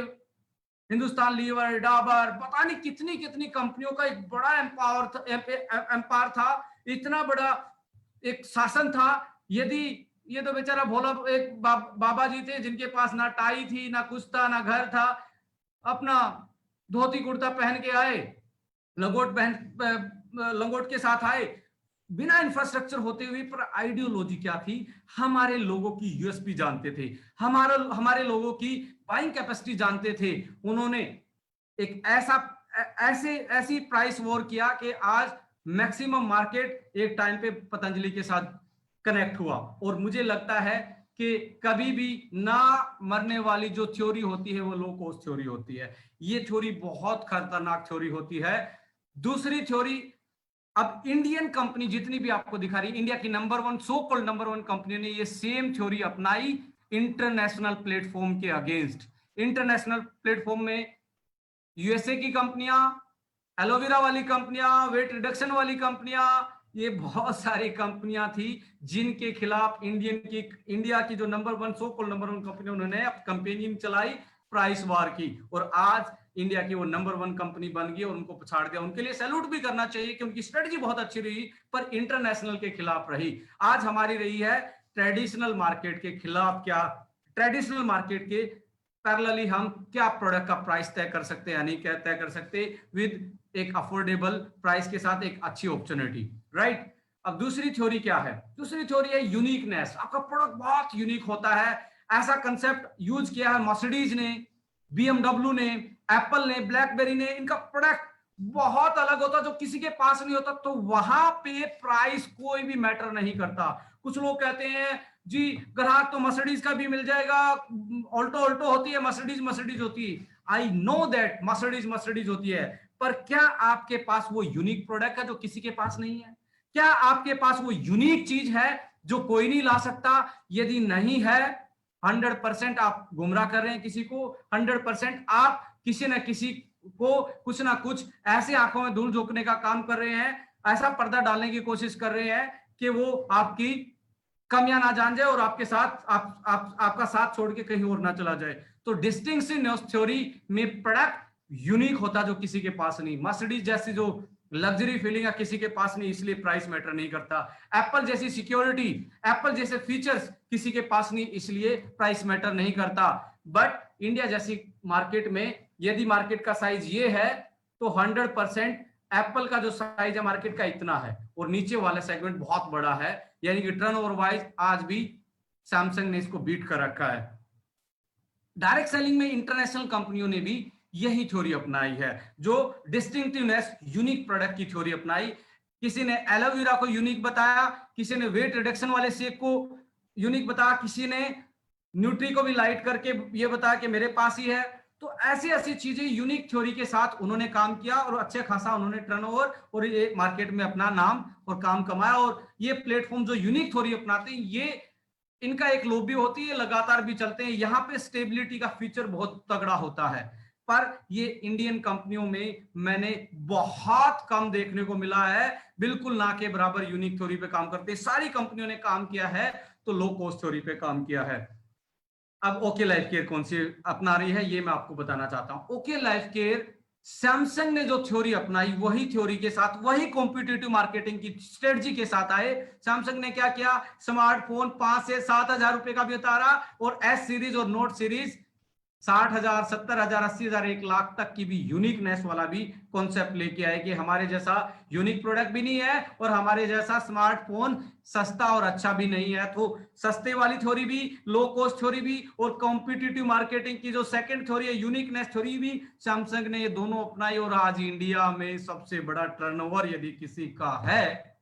हिंदुस्तान लीवर, डाबर, पता नहीं कितनी कितनी कंपनियों का एक बड़ा एम्पायर था, इतना बड़ा एक शासन था। यदि ये तो बेचारा भोला एक बाबा जी थे जिनके पास ना टाई थी, ना कुछ था, ना घर था, अपना धोती कुर्ता पहन के आए, लंगोट के साथ आए, बिना इंफ्रास्ट्रक्चर होते हुए, पर आइडियोलॉजी क्या थी, हमारे लोगों की यूएसपी जानते थे, हमारे लोगों की बाइंग कैपेसिटी जानते थे। उन्होंने एक ऐसी प्राइस वॉर किया कि आज मैक्सिमम मार्केट एक टाइम पे पतंजलि के साथ कनेक्ट हुआ। और मुझे लगता है कि कभी भी ना मरने वाली जो थ्योरी होती है वो लो कॉस्ट थ्योरी होती है। ये थ्योरी बहुत खतरनाक थ्योरी होती है। दूसरी थ्योरी, अब इंडियन कंपनी जितनी भी आपको दिखा रही, इंडिया की number one, so called number one company ने ये सेम थ्योरी अपनाई इंटरनेशनल प्लेटफॉर्म के अगेंस्ट। इंटरनेशनल प्लेटफॉर्म में यूएसए की कंपनियां, एलोवेरा वाली कंपनियां, वेट रिडक्शन वाली कंपनियां, ये बहुत सारी कंपनियां थी जिनके खिलाफ इंडिया की जो number one, so called number one company, उन्होंने कंपेनियन चलाई, प्राइस वार की, और आज इंडिया की वो नंबर वन कंपनी बन गई और उनको पछाड़ दिया। उनके लिए सैल्यूट भी करना चाहिए कि उनकी स्ट्रेटजी बहुत अच्छी रही, पर इंटरनेशनल के खिलाफ रही। आज हमारी रही है ट्रेडिशनल मार्केट के खिलाफ, क्या ट्रेडिशनल मार्केट के पैरेलली हम क्या प्रोडक्ट का प्राइस तय कर सकते हैं या नहीं तय कर सकते विद एक अफोर्डेबल प्राइस के साथ एक अच्छी अपॉर्चुनिटी, राइट। अब दूसरी थ्योरी क्या है? दूसरी थ्योरी है यूनिकनेस। आपका प्रोडक्ट बहुत यूनिक होता है, ऐसा कंसेप्ट यूज किया है मर्सिडीज ने, बीएमडब्ल्यू ने, एप्पल ने, ब्लैकबेरी ने। इनका प्रोडक्ट बहुत अलग होता जो किसी के पास नहीं होता, तो वहां पे प्राइस कोई भी मैटर नहीं करता। कुछ लोग कहते हैं जी ग्राहक तो मर्सिडीज का भी मिल जाएगा, ऑल्टो ऑल्टो होती है, मर्सिडीज मर्सिडीज होती है। I know that Mercedes Mercedes होती है, पर क्या आपके पास वो यूनिक प्रोडक्ट है जो किसी के पास नहीं है? क्या आपके पास वो यूनिक चीज है जो कोई नहीं ला सकता? यदि नहीं है, 100% आप गुमराह कर रहे हैं किसी को, 100% आप किसी न किसी को कुछ ना कुछ ऐसे आंखों में धूल झोंकने का काम कर रहे हैं, ऐसा पर्दा डालने की कोशिश कर रहे हैं कि वो आपकी कमियां ना जान जाए और आपके साथ आपका साथ छोड़ के कहीं और ना चला जाए। तो डिस्टिंक्टिव थ्योरी में प्रोडक्ट यूनिक होता जो किसी के पास नहीं। मर्सिडीज जैसी जो लग्जरी फीलिंग है किसी के पास नहीं, इसलिए प्राइस मैटर नहीं करता। एप्पल जैसी सिक्योरिटी, एप्पल जैसे फीचर्स किसी के पास नहीं, इसलिए प्राइस मैटर नहीं करता। बट इंडिया जैसी मार्केट में यदि मार्केट का साइज ये है तो 100% एप्पल का जो साइज है मार्केट का इतना है और नीचे वाला सेगमेंट बहुत बड़ा है, यानी कि टर्नओवर वाइज आज भी सैमसंग ने इसको बीट कर रखा है। डायरेक्ट सेलिंग में इंटरनेशनल कंपनियों ने भी यही थ्योरी अपनाई है, जो डिस्टिंक्टिवनेस यूनिक प्रोडक्ट की थ्योरी अपनाई। किसी ने एलोवेरा को यूनिक बताया, किसी ने वेट रिडक्शन वाले शेक को यूनिक बताया, किसी ने न्यूट्री को भी लाइट करके ये बताया कि मेरे पास ही है। तो ऐसी ऐसी चीजें यूनिक थ्योरी के साथ उन्होंने काम किया और अच्छे खासा उन्होंने टर्नओवर और ये मार्केट में अपना नाम और काम कमाया। और ये प्लेटफॉर्म जो यूनिक थ्योरी अपनाते हैं, ये इनका एक लॉबी होती है, लगातार भी चलते हैं। यहाँ पे स्टेबिलिटी का फीचर बहुत तगड़ा होता है, पर ये इंडियन कंपनियों में मैंने बहुत कम देखने को मिला है। बिल्कुल ना के बराबर यूनिक थ्योरी पे काम करते हैं। सारी कंपनियों ने काम किया है तो लो कॉस्ट थ्योरी पे काम किया है। अब ओके लाइफ केयर कौन सी अपना रही है ये मैं आपको बताना चाहता हूं। ओके लाइफ केयर सैमसंग ने जो थ्योरी अपनाई वही थ्योरी के साथ, वही कॉम्पिटिटिव मार्केटिंग की स्ट्रेटजी के साथ आए। सैमसंग ने क्या किया, स्मार्टफोन 5 से 7 हजार रुपए का भी उतारा और एस सीरीज और नोट सीरीज 60,000, 70,000, 80,000, 1 लाख तक की भी यूनिकनेस वाला भी कॉन्सेप्ट लेके आए कि हमारे जैसा यूनिक प्रोडक्ट भी नहीं है और हमारे जैसा स्मार्टफोन सस्ता और अच्छा भी नहीं है। तो सस्ते वाली थ्योरी भी, लो कॉस्ट थ्योरी भी और कॉम्पिटिटिव मार्केटिंग की जो सेकंड थ्योरी है यूनिकनेस थ्योरी भी सैमसंग ने ये दोनों अपनाई। और आज इंडिया में सबसे बड़ा टर्नओवर यदि किसी का है,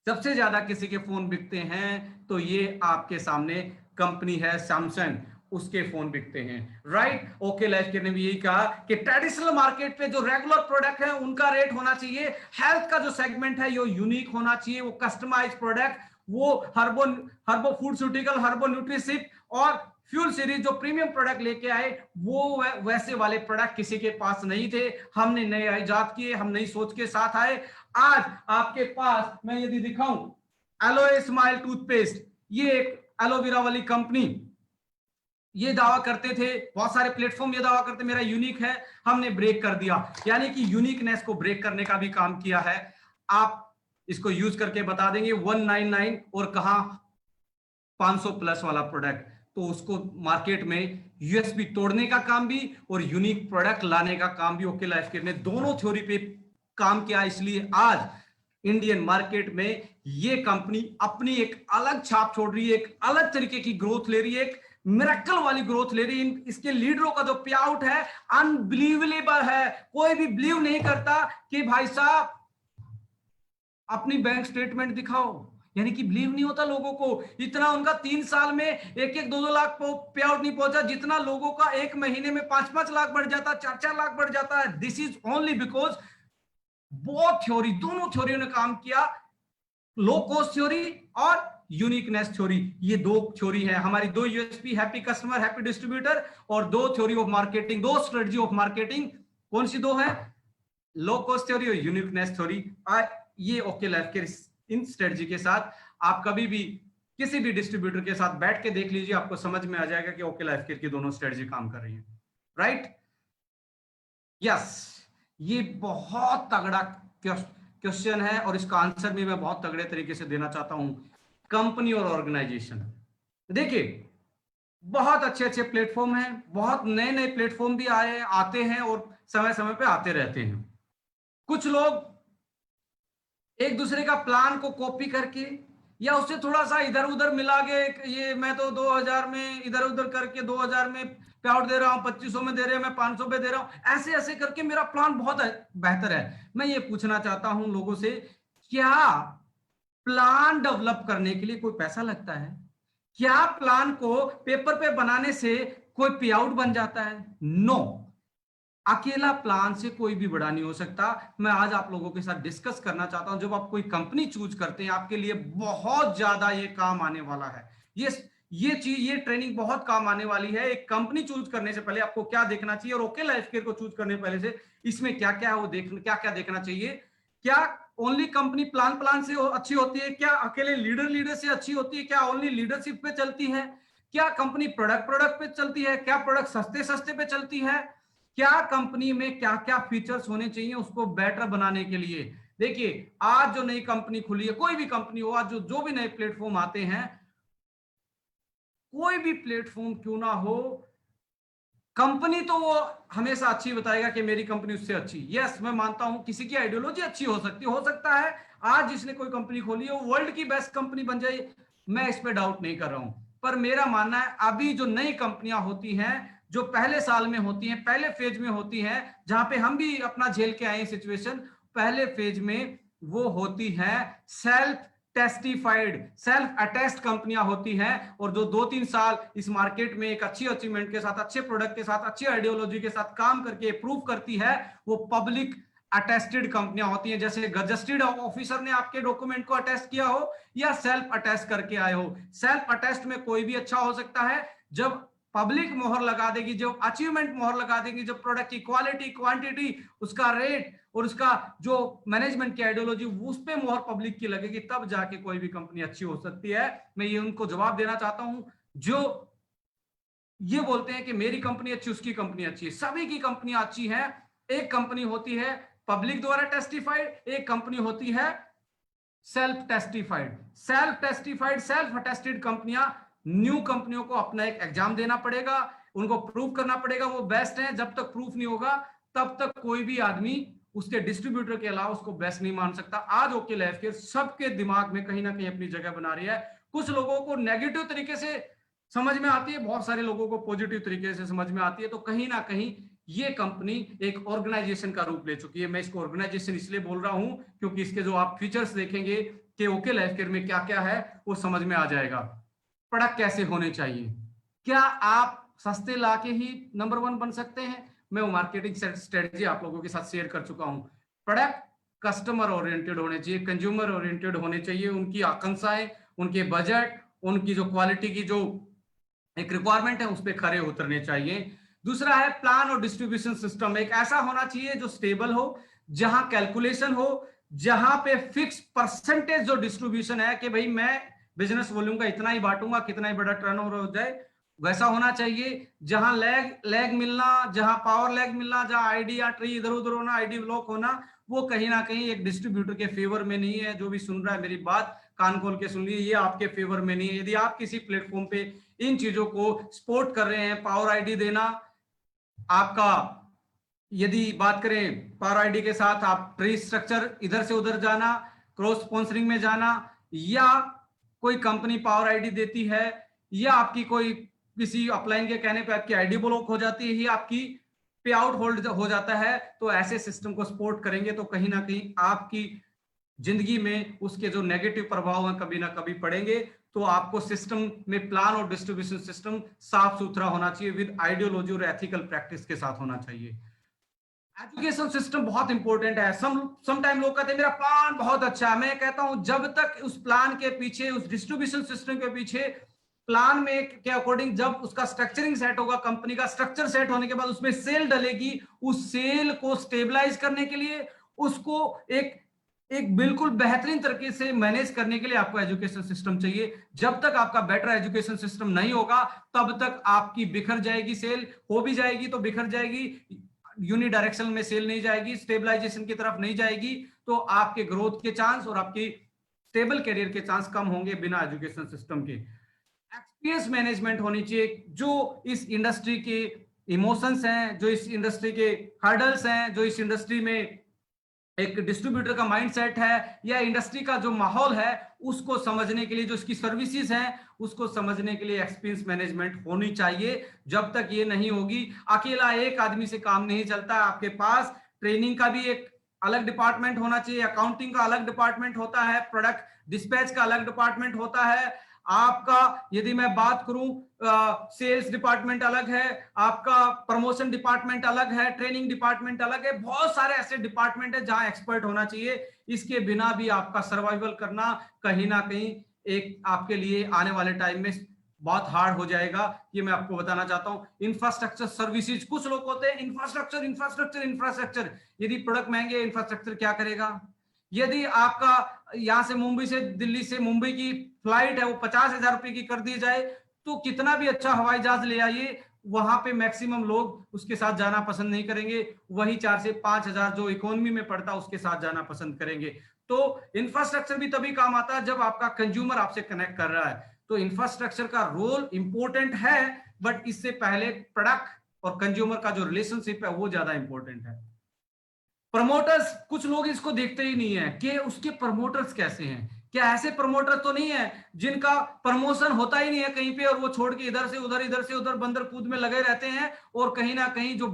सबसे ज्यादा किसी के फोन बिकते हैं तो ये आपके सामने कंपनी है सैमसंग, उसके फोन बिकते हैं, राइट। ओके लाइफ केयर ने भी यही कहा कि ट्रेडिशनल मार्केट पे जो रेगुलर प्रोडक्ट है उनका रेट होना चाहिए, हेल्थ का जो सेगमेंट है वो यूनिक होना चाहिए, वो कस्टमाइज प्रोडक्ट, वो हर्बो फूडस्यूटिकल, हर्बो न्यूट्रिसिक और फ्यूल सीरीज जो प्रीमियम प्रोडक्ट लेके आए, वो वैसे वाले प्रोडक्ट किसी के पास नहीं थे। हमने नए इजाद किए, हम नई सोच के साथ आए। आज आपके पास मैं यदि दिखाऊं एलोए स्माइल टूथपेस्ट, ये एक एलोवेरा वाली कंपनी ये दावा करते थे, बहुत सारे प्लेटफॉर्म ये दावा करते मेरा यूनिक है, हमने ब्रेक कर दिया, यानी कि यूनिकनेस को ब्रेक करने का भी काम किया है। आप इसको यूज करके बता देंगे 199 और कहा 500 प्लस वाला प्रोडक्ट, तो उसको मार्केट में यूएसपी तोड़ने का काम भी और यूनिक प्रोडक्ट लाने का काम भी ओके लाइफ केयर ने दोनों थ्योरी पे काम किया। इसलिए आज इंडियन मार्केट में ये कंपनी अपनी एक अलग छाप छोड़ रही है, एक अलग तरीके की ग्रोथ ले रही है, एक मिरेकल वाली ग्रोथ ले रही है। इसके लीडरों का जो पे आउट है अनबिलीवेबल है। कोई भी बिलीव नहीं करता कि भाई साहब अपनी बैंक स्टेटमेंट दिखाओ, यानी कि बिलीव नहीं होता लोगों को। इतना उनका 3 साल में 1-2 लाख पे आउट नहीं पहुंचा जितना लोगों का एक महीने में 5-5 लाख बढ़ जाता, 4-4 लाख बढ़ जाता है। This is only because both theory, दोनों थ्योरियों ने काम किया, लो कॉस्ट थ्योरी और यूनिकनेस थ्योरी। ये दो थ्योरी है हमारी, दो USP, happy customer happy distributor, और दो थ्योरी ऑफ मार्केटिंग, दो स्ट्रेटजी ऑफ मार्केटिंग। कौन सी दो है? लो कॉस्ट थ्योरी और यूनिकनेस थ्योरी, ये ओके लाइफ केयर इन स्ट्रेटजी के साथ आप कभी भी किसी भी डिस्ट्रीब्यूटर के साथ बैठ के देख लीजिए, आपको समझ में आ जाएगा कि ओके लाइफ केयर की दोनों स्ट्रेटजी काम कर रही है। राइट, यस, ये बहुत तगड़ा क्वेश्चन है और इसका आंसर भी मैं बहुत तगड़े तरीके से देना चाहता हूं। कंपनी और ऑर्गेनाइजेशन, देखिए बहुत अच्छे अच्छे प्लेटफॉर्म हैं, बहुत नए नए प्लेटफॉर्म भी आते हैं और समय समय पे आते रहते हैं। कुछ लोग एक दूसरे का प्लान को कॉपी करके या उससे थोड़ा सा इधर उधर मिला के, ये मैं तो 2000 में इधर उधर करके 2000 में पे आउट दे रहा हूं, 2500 में दे रहे हैं, मैं 500 पे दे रहा हूं, ऐसे ऐसे करके मेरा प्लान बहुत बेहतर है। मैं ये पूछना चाहता हूं लोगों से, क्या प्लान डेवलप करने के लिए कोई पैसा लगता है? क्या प्लान को पेपर पे बनाने से कोई पे आउट बन जाता है? नो, अकेला प्लान से कोई भी बड़ा नहीं हो सकता। मैं आज आप लोगों के साथ डिस्कस करना चाहता हूं, जब आप कोई कंपनी चूज करते हैं आपके लिए बहुत ज्यादा ये काम आने वाला है, ये चीज, ये ट्रेनिंग बहुत काम आने वाली है। एक कंपनी चूज करने से पहले आपको क्या देखना चाहिए, और ओके लाइफ केयर को चूज करने पहले से इसमें क्या क्या है वो क्या क्या देखना चाहिए। क्या ओनली कंपनी प्लान से अच्छी होती है? क्या अकेले लीडर से अच्छी होती है? क्या ओनली लीडरशिप पे चलती है? क्या कंपनी प्रोडक्ट पे चलती है? क्या प्रोडक्ट सस्ते सस्ते पे चलती है? क्या कंपनी में क्या क्या फीचर्स होने चाहिए उसको बेटर बनाने के लिए? देखिए आज जो नई कंपनी खुली है, कोई भी कंपनी हो, आज जो भी नए प्लेटफॉर्म आते हैं, कोई भी प्लेटफॉर्म क्यों ना हो, कंपनी तो वो हमेशा अच्छी बताएगा कि मेरी कंपनी उससे अच्छी। यस, मैं मानता हूं किसी की आइडियोलॉजी अच्छी हो सकता है आज जिसने कोई कंपनी खोली है वो वर्ल्ड की बेस्ट कंपनी बन जाए, मैं इस पे डाउट नहीं कर रहा हूं। पर मेरा मानना है अभी जो नई कंपनियां होती हैं, जो पहले साल में होती हैं, पहले फेज में होती हैं, जहां पे हम भी अपना झेल के आए सिचुएशन, पहले फेज में वो होती है सेल्फ टेस्टिफाइड, सेल्फ अटेस्ट कंपनियां होती हैं, और जो 2-3 साल इस मार्केट में एक अच्छी अचीवमेंट के साथ, अच्छे प्रोडक्ट के साथ, अच्छी आइडियोलॉजी के साथ काम करके प्रूव करती है, वो पब्लिक अटेस्टेड कंपनियां होती हैं। जैसे गजेटेड ऑफिसर ने आपके डॉक्यूमेंट को अटेस्ट किया हो या सेल्फ अटेस्ट करके आए हो। सेल्फ अटेस्ट में कोई भी अच्छा हो सकता है, जब पब्लिक मोहर लगा देगी, जब अचीवमेंट मोहर लगा देगी, जब प्रोडक्ट की क्वालिटी, क्वांटिटी, उसका रेट और उसका जो मैनेजमेंट की आइडियोलॉजी, उस पे मोहर पब्लिक की लगेगी, तब जाके कोई भी कंपनी अच्छी हो सकती है। मैं ये उनको जवाब देना चाहता हूं जो ये बोलते हैं कि मेरी कंपनी अच्छी, उसकी कंपनी अच्छी है। सभी की कंपनियां अच्छी हैं। एक कंपनी होती है पब्लिक द्वारा टेस्टिफाइड, एक कंपनी होती है सेल्फ टेस्टिफाइड। सेल्फ अटेस्टेड कंपनियां, न्यू कंपनियों को अपना एक एग्जाम देना पड़ेगा, उनको प्रूव करना पड़ेगा वो बेस्ट है। जब तक प्रूफ नहीं होगा तब तक कोई भी आदमी उसके डिस्ट्रीब्यूटर के अलावा उसको बेस्ट नहीं मान सकता। आज ओके लाइफ केयर सबके दिमाग में कहीं ना कहीं अपनी जगह बना रही है। कुछ लोगों को नेगेटिव तरीके से समझ में आती है, बहुत सारे लोगों को पॉजिटिव तरीके से समझ में आती है। तो कहीं ना कहीं ये कंपनी एक ऑर्गेनाइजेशन का रूप ले चुकी है। मैं इसको ऑर्गेनाइजेशन इसलिए बोल रहा हूं क्योंकि इसके जो आप फीचर्स देखेंगे कि ओके लाइफ केयर में क्या क्या है वो समझ में आ जाएगा। प्रोडक्ट कैसे होने चाहिए, क्या आप सस्ते लाके ही नंबर 1 बन सकते हैं? मैं वो मार्केटिंग स्ट्रेटजी आप लोगों के साथ शेयर कर चुका हूं। प्रोडक्ट कस्टमर ओरिएंटेड होने चाहिए, कंज्यूमर ओरिएंटेड होने चाहिए, उनकी आकांक्षाएं, उनके बजट, उनकी जो क्वालिटी की जो एक रिक्वायरमेंट है उस पर खरे उतरने चाहिए। दूसरा है प्लान और डिस्ट्रीब्यूशन सिस्टम, एक ऐसा होना चाहिए जो स्टेबल हो, जहां कैलकुलेशन हो, जहां पे फिक्स परसेंटेज जो डिस्ट्रीब्यूशन है कि भाई मैं बिजनेस वॉल्यूम का इतना ही बांटूंगा, कितना ही बड़ा टर्नओवर हो जाए, वैसा होना चाहिए। जहां लैग मिलना, जहां पावर लैग मिलना, जहां आईडी या ट्री इधर उधर होना, आईडी ब्लॉक होना, वो कहीं ना कहीं एक डिस्ट्रीब्यूटर के फेवर में नहीं है। जो भी सुन रहा है मेरी बात कान खोल के सुन लीजिए, ये आपके फेवर में नहीं है। यदि आप किसी प्लेटफॉर्म पे इन चीजों को सपोर्ट कर रहे हैं, पावर आईडी देना, आपका यदि बात करें पावर आईडी के साथ आप ट्री स्ट्रक्चर इधर से उधर जाना, क्रॉस स्पॉन्सरिंग में जाना, या कोई कंपनी पावर आईडी देती है, या आपकी कोई किसी अपलाइन के कहने पे आपकी आईडी ब्लॉक हो जाती है, या आपकी पे आउट होल्ड हो जाता है, तो ऐसे सिस्टम को सपोर्ट करेंगे तो कहीं ना कहीं आपकी जिंदगी में उसके जो नेगेटिव प्रभाव हैं कभी ना कभी पड़ेंगे। तो आपको सिस्टम में प्लान और डिस्ट्रीब्यूशन सिस्टम साफ सुथरा होना चाहिए, विद आइडियोलॉजी और एथिकल प्रैक्टिस के साथ होना चाहिए। एजुकेशन सिस्टम बहुत इंपॉर्टेंट है। सम टाइम लोग कहते हैं मेरा प्लान बहुत अच्छा है, मैं कहता हूं जब तक उस प्लान के पीछे, उस डिस्ट्रीब्यूशन सिस्टम के पीछे प्लान में के अकॉर्डिंग जब उसका स्ट्रक्चरिंग सेट होगा, कंपनी का स्ट्रक्चर सेट होने के बाद उसमें सेल डलेगी, उस सेल को स्टेबलाइज करने के लिए, उसको एक एक बिल्कुल बेहतरीन तरीके से मैनेज करने के लिए आपको एजुकेशन सिस्टम चाहिए। जब तक आपका बेटर एजुकेशन सिस्टम नहीं होगा, तब तक आपकी बिखर जाएगी सेल, हो भी जाएगी तो बिखर जाएगी, यूनिडायरेक्शनल में सेल नहीं जाएगी, स्टेबलाइजेशन की तरफ नहीं जाएगी, तो आपके ग्रोथ के चांस और आपकी स्टेबल करियर के चांस कम होंगे बिना एजुकेशन सिस्टम के। एक्सपीरियंस मैनेजमेंट होनी चाहिए, जो इस इंडस्ट्री के इमोशंस हैं, जो इस इंडस्ट्री के हर्डल्स हैं, जो इस इंडस्ट्री में एक डिस्ट्रीब्यूटर का माइंडसेट है या इंडस्ट्री का जो माहौल है, उसको समझने के लिए, जो इसकी सर्विसेज हैं उसको समझने के लिए एक्सपीरियंस मैनेजमेंट होनी चाहिए। जब तक ये नहीं होगी, अकेला एक आदमी से काम नहीं चलता। आपके पास ट्रेनिंग का भी एक अलग डिपार्टमेंट होना चाहिए, अकाउंटिंग का अलग डिपार्टमेंट होता है, प्रोडक्ट डिस्पैच का अलग डिपार्टमेंट होता है आपका। यदि मैं बात करूं, सेल्स डिपार्टमेंट अलग है, आपका प्रमोशन डिपार्टमेंट अलग है, ट्रेनिंग डिपार्टमेंट अलग है, बहुत सारे ऐसे डिपार्टमेंट है जहां एक्सपर्ट होना चाहिए। इसके बिना भी आपका सर्वाइवल करना कहीं ना कहीं एक आपके लिए आने वाले टाइम में बहुत हार्ड हो जाएगा। ये मैं आपको बताना चाहता हूं। इंफ्रास्ट्रक्चर सर्विसेज, कुछ लोग होते हैं इंफ्रास्ट्रक्चर इंफ्रास्ट्रक्चर इंफ्रास्ट्रक्चर, यदि प्रोडक्ट महंगे, इंफ्रास्ट्रक्चर क्या करेगा? यदि आपका यहां से मुंबई से दिल्ली से मुंबई की फ्लाइट है वो 50,000 रुपए की कर दी जाए, तो कितना भी अच्छा हवाई जहाज ले आइए, वहां पे मैक्सिमम लोग उसके साथ जाना पसंद नहीं करेंगे। वही 4 से 5,000 जो इकोनॉमी में पड़ता है उसके साथ जाना पसंद करेंगे। तो इंफ्रास्ट्रक्चर भी तभी काम आता है जब आपका कंज्यूमर आपसे कनेक्ट कर रहा है। तो इंफ्रास्ट्रक्चर का रोल इंपॉर्टेंट है, बट इससे पहले प्रोडक्ट और कंज्यूमर का जो रिलेशनशिप है वो ज्यादा इंपॉर्टेंट है। प्रमोटर्स, कुछ लोग इसको देखते ही नहीं है कि उसके प्रमोटर्स कैसे हैं। क्या ऐसे प्रमोटर तो नहीं है जिनका प्रमोशन होता ही नहीं है कहीं पे, और वो छोड़ के इधर से उधर बंदर कूद में लगे रहते हैं, और कहीं ना कहीं जो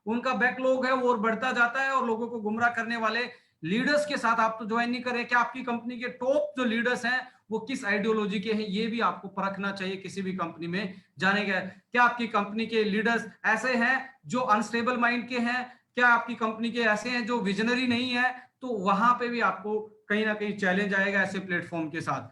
उनका बैकलॉग है वो और बढ़ता जाता है, और लोगों को गुमराह करने वाले लीडर्स के साथ आप तो ज्वाइन नहीं करें। क्या आपकी कंपनी के टॉप जो लीडर्स हैं वो किस आइडियोलॉजी के हैं, ये भी आपको परखना चाहिए किसी भी कंपनी में जाने का। क्या आपकी कंपनी के लीडर्स ऐसे हैं जो अनस्टेबल माइंड के हैं? क्या आपकी कंपनी के ऐसे हैं जो विजनरी नहीं है? तो वहां पे भी आपको कहीं ना कहीं चैलेंज आएगा ऐसे प्लेटफॉर्म के साथ।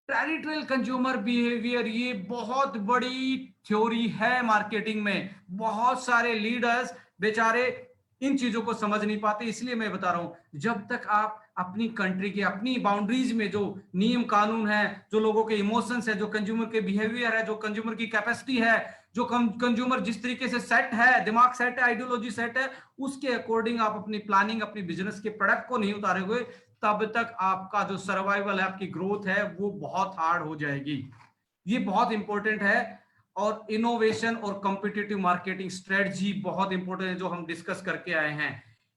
टेरिटोरियल कंज्यूमर बिहेवियर, ये बहुत बड़ी थ्योरी है मार्केटिंग में। बहुत सारे लीडर्स बेचारे इन चीजों को समझ नहीं पाते। इसलिए मैं बता रहा हूं, जब तक आप अपनी कंट्री के अपनी बाउंड्रीज में जो नियम कानून है, जो लोगों के इमोशंस है, जो कंज्यूमर के बिहेवियर है, जो कंज्यूमर की कैपेसिटी है, जो कंज्यूमर जिस तरीके से सेट है, दिमाग सेट है, आइडियोलॉजी सेट है, उसके अकॉर्डिंग आप अपनी प्लानिंग, अपनी बिजनेस के प्रोडक्ट को नहीं उतारे हुए, तब तक आपका जो सर्वाइवल है, आपकी ग्रोथ है, वो बहुत हार्ड हो जाएगी। ये बहुत इंपॉर्टेंट है। और इनोवेशन और कॉम्पिटिटिव मार्केटिंग स्ट्रेटजी बहुत इंपॉर्टेंट है, जो हम डिस्कस करके आए हैं।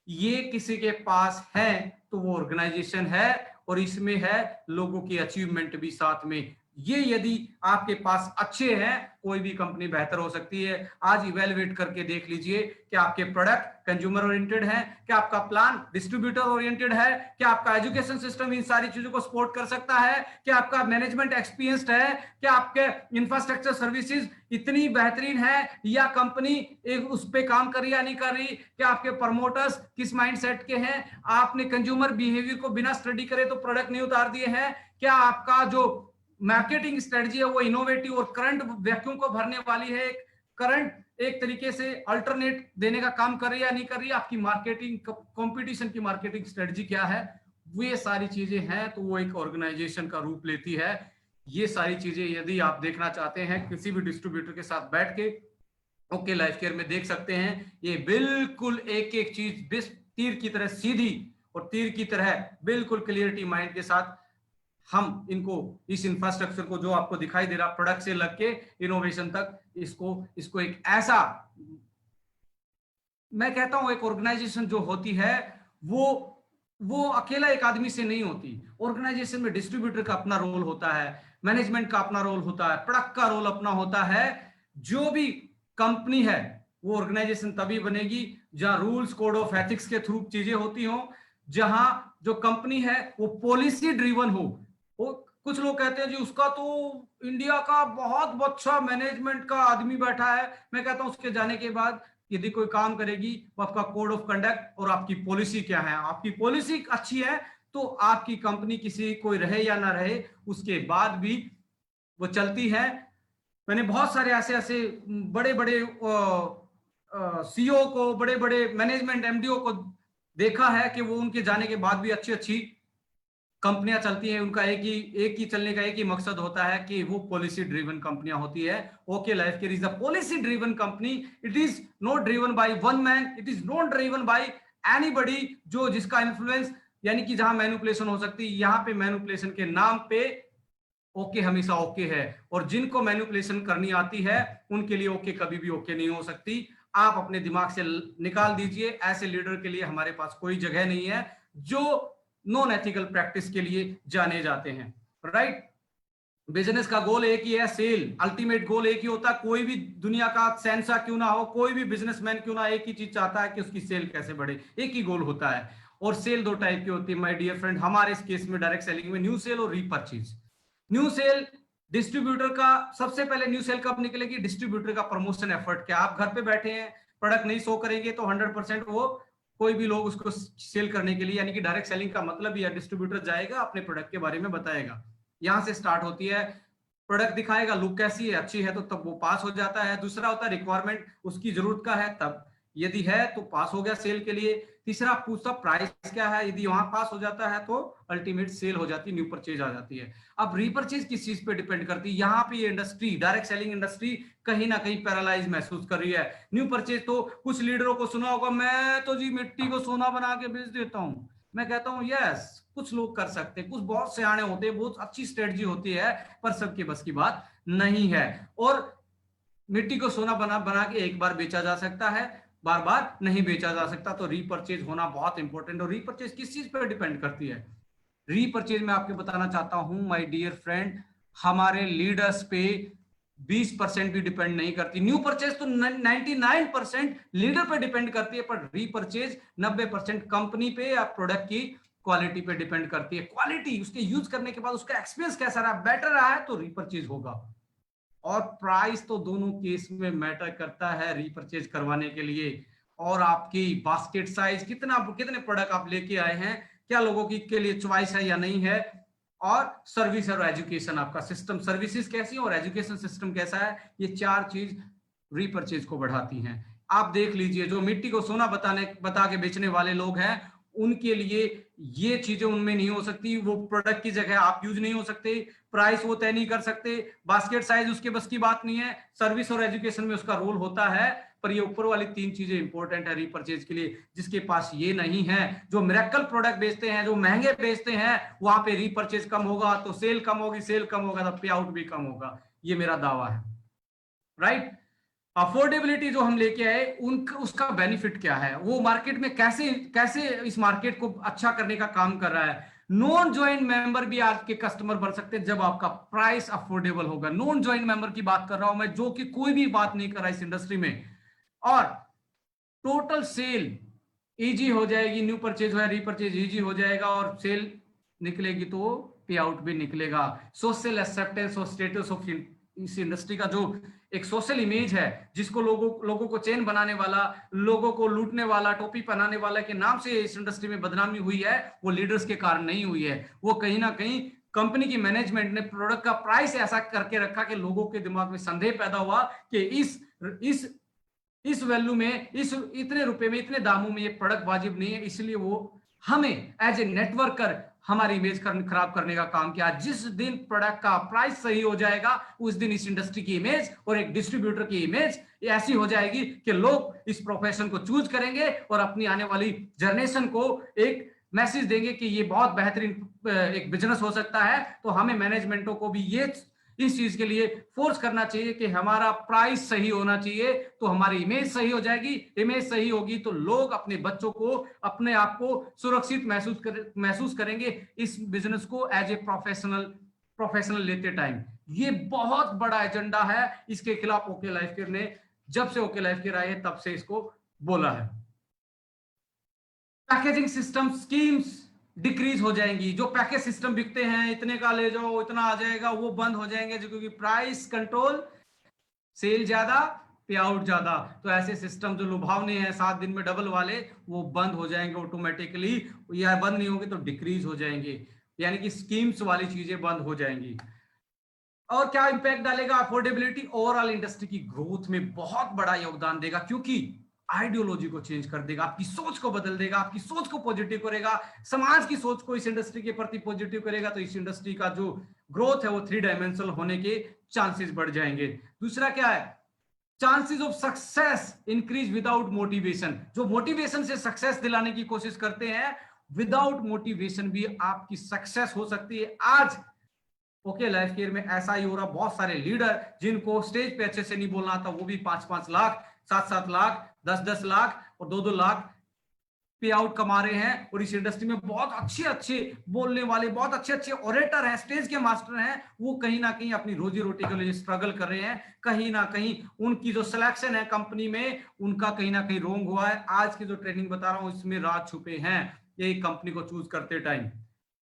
ये किसी के पास है तो वो ऑर्गेनाइजेशन है, और इसमें है लोगों की अचीवमेंट भी साथ में। ये यदि आपके पास अच्छे हैं, कोई भी कंपनी बेहतर हो सकती है। आज इवेलुएट करके देख लीजिए कि आपके प्रोडक्ट कंज्यूमर ओरिएंटेड है, क्या आपका प्लान डिस्ट्रीब्यूटर ओरिएंटेड है, क्या आपका एजुकेशन सिस्टम इन सारी चीजों को सपोर्ट कर सकता है, क्या आपका मैनेजमेंट एक्सपीरियंस्ड है, क्या आपके इंफ्रास्ट्रक्चर सर्विसेज इतनी बेहतरीन है, या कंपनी एक उस पे काम कर रही या नहीं कर रही, क्या आपके प्रमोटर्स किस माइंडसेट के हैं, आपने कंज्यूमर बिहेवियर को बिना स्टडी करे तो प्रोडक्ट नहीं उतार दिए हैं, क्या आपका जो मार्केटिंग स्ट्रेटजी है वो इनोवेटिव और करंट वैक्यूम को भरने वाली है, करंट एक तरीके से अल्टरनेट देने का काम कर रही है या नहीं कर रही है, आपकी मार्केटिंग कंपटीशन की मार्केटिंग स्ट्रेटजी क्या है। ये सारी चीजें हैं तो वो एक ऑर्गेनाइजेशन का रूप लेती है। ये सारी चीजें यदि आप देखना चाहते हैं किसी भी डिस्ट्रीब्यूटर के साथ बैठ के, ओके लाइफ केयर में देख सकते हैं। ये बिल्कुल एक एक चीज तीर की तरह सीधी और तीर की तरह बिल्कुल क्लियरिटी माइंड के साथ हम इनको, इस इंफ्रास्ट्रक्चर को जो आपको दिखाई दे रहा प्रोडक्ट से लग के इनोवेशन तक, इसको एक ऐसा, मैं कहता हूं एक ऑर्गेनाइजेशन जो होती है वो अकेला एक आदमी से नहीं होती। ऑर्गेनाइजेशन में डिस्ट्रीब्यूटर का अपना रोल होता है, मैनेजमेंट का अपना रोल होता है, प्रोडक्ट का रोल अपना होता है। जो भी कंपनी है वो ऑर्गेनाइजेशन तभी बनेगी जहां रूल्स कोड ऑफ एथिक्स के थ्रू चीजें होती हो, जहां जो कंपनी है वो पॉलिसी ड्रिवन हो। वो कुछ लोग कहते हैं जी उसका तो इंडिया का बहुत अच्छा मैनेजमेंट का आदमी बैठा है। मैं कहता हूं उसके जाने के बाद यदि कोई काम करेगी वो आपका कोड ऑफ कंडक्ट और आपकी पॉलिसी क्या है। आपकी पॉलिसी अच्छी है तो आपकी कंपनी किसी कोई रहे या ना रहे उसके बाद भी वो चलती है। मैंने बहुत सारे ऐसे ऐसे बड़े बड़े सीईओ को, बड़े बड़े मैनेजमेंट एमडीओ को देखा है कि वो उनके जाने के बाद भी अच्छी अच्छी कंपनियां चलती हैं। उनका एक ही चलने का एक ही मकसद होता है कि वो पॉलिसी ड्रिवन कंपनियां होती है। Okay life care is a policy driven company. It is not driven by one man, it is not driven by anybody, जो जिसका इन्फ्लुएंस यानी कि जहां मैनिपुलेशन हो सकती है, यहां पे मैनिपुलेशन के नाम पे ओके हमेशा ओके है। और जिनको मैनिपुलेशन करनी आती है उनके लिए ओके कभी भी ओके नहीं हो सकती। आप अपने दिमाग से निकाल दीजिए, ऐसे लीडर के लिए हमारे पास कोई जगह नहीं है जो नॉन एथिकल प्रैक्टिस के लिए जाने जाते हैं। राइट? बिजनेस का गोल एक ही है, सेल। अल्टीमेट गोल एक ही होता है। कोई भी दुनिया का सेंसा क्यों ना हो, कोई भी बिजनेसमैन क्यों ना, एक ही चीज चाहता है कि उसकी सेल कैसे बढ़े, एक ही गोल होता है। और सेल दो टाइप की होती है माय डियर फ्रेंड, हमारे इस केस में डायरेक्ट सेलिंग में न्यू सेल और रीपरचेज। न्यू सेल डिस्ट्रीब्यूटर का, सबसे पहले न्यू सेल कब निकलेगी? डिस्ट्रीब्यूटर का प्रमोशन एफर्ट। क्या आप घर पे बैठे हैं, प्रोडक्ट नहीं शो करेंगे तो 100% वो कोई भी लोग उसको सेल करने के लिए, यानी कि डायरेक्ट सेलिंग का मतलब यह डिस्ट्रीब्यूटर जाएगा अपने प्रोडक्ट के बारे में बताएगा, यहां से स्टार्ट होती है। प्रोडक्ट दिखाएगा, लुक कैसी है, अच्छी है तो तब वो पास हो जाता है। दूसरा होता है रिक्वायरमेंट, उसकी जरूरत का है, तब यदि है तो पास हो गया सेल के लिए। तीसरा पूछता प्राइस क्या है, यदि वहां पास हो जाता है तो अल्टीमेट सेल हो जाती है, न्यू परचेज आ जाती है। अब रीपरचेज किस चीज पे डिपेंड करती है? यहाँ पे ये इंडस्ट्री, डायरेक्ट सेलिंग इंडस्ट्री कहीं ना कहीं पैरालाइज महसूस कर रही है। न्यू परचेज तो कुछ लीडरों को सुना होगा, मैं तो जी मिट्टी को सोना बना के बेच देता हूं। मैं कहता हूं यस, कुछ लोग कर सकते हैं, कुछ बहुत सियाने होते हैं, बहुत अच्छी स्ट्रेटजी होती है, पर सबके बस की बात नहीं है। और मिट्टी को सोना बना बना के एक बार बेचा जा सकता है, बार बार नहीं बेचा जा सकता। तो रीपरचेज होना बहुत इंपॉर्टेंट। और रीपरचेज किस चीज पर डिपेंड करती है? रीपरचेज में आपको बताना चाहता हूं माय डियर फ्रेंड, हमारे लीडर्स पे 20% भी डिपेंड नहीं करती। न्यू परचेज तो 99% लीडर पे डिपेंड करती है, पर रीपरचेज 90% कंपनी पे या प्रोडक्ट की क्वालिटी पे डिपेंड करती है। क्वालिटी, उसके यूज करने के बाद उसका एक्सपीरियंस कैसा रहा, बेटर रहा है तो रीपरचेज होगा। और प्राइस तो दोनों केस में मैटर करता है रीपरचेज करवाने के लिए। और आपकी बास्केट साइज, कितने प्रोडक्ट आप लेके आए हैं, क्या लोगों की के लिए चॉइस है या नहीं है। और सर्विस और एजुकेशन, आपका सिस्टम, सर्विसेज कैसी और एजुकेशन सिस्टम कैसा है, ये चार चीज रीपरचेज को बढ़ाती हैं। आप देख लीजिए, जो मिट्टी को सोना बता के बेचने वाले लोग हैं, उनके लिए ये चीजें उनमें नहीं हो सकती। वो प्रोडक्ट की जगह आप यूज नहीं हो सकते, प्राइस वो तय नहीं कर सकते, बास्केट साइज उसके बस की बात नहीं है, सर्विस और एजुकेशन में उसका रोल होता है। पर ये ऊपर वाली तीन चीजें इंपॉर्टेंट है रीपरचेज के लिए, जिसके पास ये नहीं है। जो मिरेकल प्रोडक्ट बेचते हैं, जो महंगे बेचते हैं, वहां पे रीपरचेज कम होगा तो सेल कम होगी, सेल कम होगा तो पे आउट भी कम होगा। ये मेरा दावा है। राइट? अफोर्डेबिलिटी जो हम लेके आए, उनका उसका बेनिफिट क्या है, वो मार्केट में कैसे कैसे इस मार्केट को अच्छा करने का काम कर रहा है। नॉन ज्वाइंट मेंबर भी आज के कस्टमर बन सकते हैं जब आपका प्राइस अफोर्डेबल होगा। नॉन ज्वाइंट मेंबर की बात कर रहा हूं मैं, जो कि कोई भी बात नहीं कर रहा इस इंडस्ट्री में। और टोटल सेल इजी हो जाएगी, न्यू परचेज हो या रीपरचेज इजी हो जाएगा, और सेल निकलेगी तो पे आउट भी निकलेगा। सोशल एक्सेप्टेंस और स्टेटस ऑफ इस इंडस्ट्री का जो एक सोशल इमेज है, जिसको लोगों को चेन बनाने वाला, लोगों को लूटने वाला, टोपी पहनाने वाला के नाम से इस इंडस्ट्री में बदनामी हुई है, वो लीडर्स के कारण नहीं हुई है। वो कहीं ना कहीं कंपनी की मैनेजमेंट ने प्रोडक्ट का प्राइस ऐसा करके रखा कि लोगों के दिमाग में संदेह पैदा हुआ कि इस वैल्यू में, इस इतने रुपए में, इतने दामों में ये प्रोडक्ट वाजिब नहीं है, इसलिए वो हमें एज ए नेटवर्कर हमारी इमेज खराब करने का काम किया। जिस दिन प्रोडक्ट का प्राइस सही हो जाएगा, उस दिन इस इंडस्ट्री की इमेज और एक डिस्ट्रीब्यूटर की इमेज ऐसी हो जाएगी कि लोग इस प्रोफेशन को चूज करेंगे और अपनी आने वाली जनरेशन को एक मैसेज देंगे कि ये बहुत बेहतरीन एक बिजनेस हो सकता है। तो हमें मैनेजमेंटों को भी ये इस चीज के लिए फोर्स करना चाहिए कि हमारा प्राइस सही होना चाहिए, तो हमारी इमेज सही हो जाएगी। इमेज सही होगी तो लोग अपने बच्चों को, अपने आप को सुरक्षित महसूस करेंगे इस बिजनेस को एज ए प्रोफेशनल लेते टाइम। ये बहुत बड़ा एजेंडा है, इसके खिलाफ ओके लाइफ केयर ने, जब से ओके लाइफ केयर आए है तब से इसको बोला है। पैकेजिंग सिस्टम स्कीम्स डिक्रीज हो जाएंगी। जो पैकेज सिस्टम बिकते हैं, इतने का ले जाओ इतना आ जाएगा, वो बंद हो जाएंगे, क्योंकि प्राइस कंट्रोल, सेल ज्यादा, पे आउट ज्यादा। तो ऐसे सिस्टम जो लुभावने हैं 7 दिन में डबल वाले, वो बंद हो जाएंगे ऑटोमेटिकली, या बंद नहीं होंगे तो डिक्रीज हो जाएंगे, यानी कि स्कीम्स वाली चीजें बंद हो जाएंगी। और क्या इंपैक्ट डालेगा? अफोर्डेबिलिटी ओवरऑल इंडस्ट्री की ग्रोथ में बहुत बड़ा योगदान देगा, क्योंकि आइडियोलॉजी को चेंज कर देगा, आपकी सोच को बदल देगा, आपकी सोच को पॉजिटिव करेगा, समाज की सोच को इस इंडस्ट्री के प्रति पॉजिटिव करेगा, तो इस इंडस्ट्री का जो ग्रोथ है वो 3 डायमेंशनल होने के चांसेस बढ़ जाएंगे। दूसरा क्या है? Chances of success increase without motivation. जो मोटिवेशन से सक्सेस दिलाने की कोशिश करते हैं, विदाउट मोटिवेशन भी आपकी सक्सेस हो सकती है। आज ओके लाइफ केयर में ऐसा ही हो रहा, बहुत सारे लीडर जिनको स्टेज पे अच्छे से नहीं बोलना था, वो भी 5-5 लाख, 7-7 लाख, 10-10 लाख और 2-2 लाख पे आउट कमा रहे हैं। और इस इंडस्ट्री में बहुत अच्छे अच्छे बोलने वाले, बहुत अच्छे अच्छे ऑरेटर हैं, स्टेज के मास्टर हैं, वो कहीं ना कहीं अपनी रोजी रोटी के लिए स्ट्रगल कर रहे हैं। कहीं ना कहीं उनकी जो सिलेक्शन है कंपनी में, उनका कहीं ना कहीं रोंग हुआ है। आज की जो ट्रेनिंग बता रहा हूं इसमें राज छुपे हैं, ये कंपनी को चूज करते टाइम,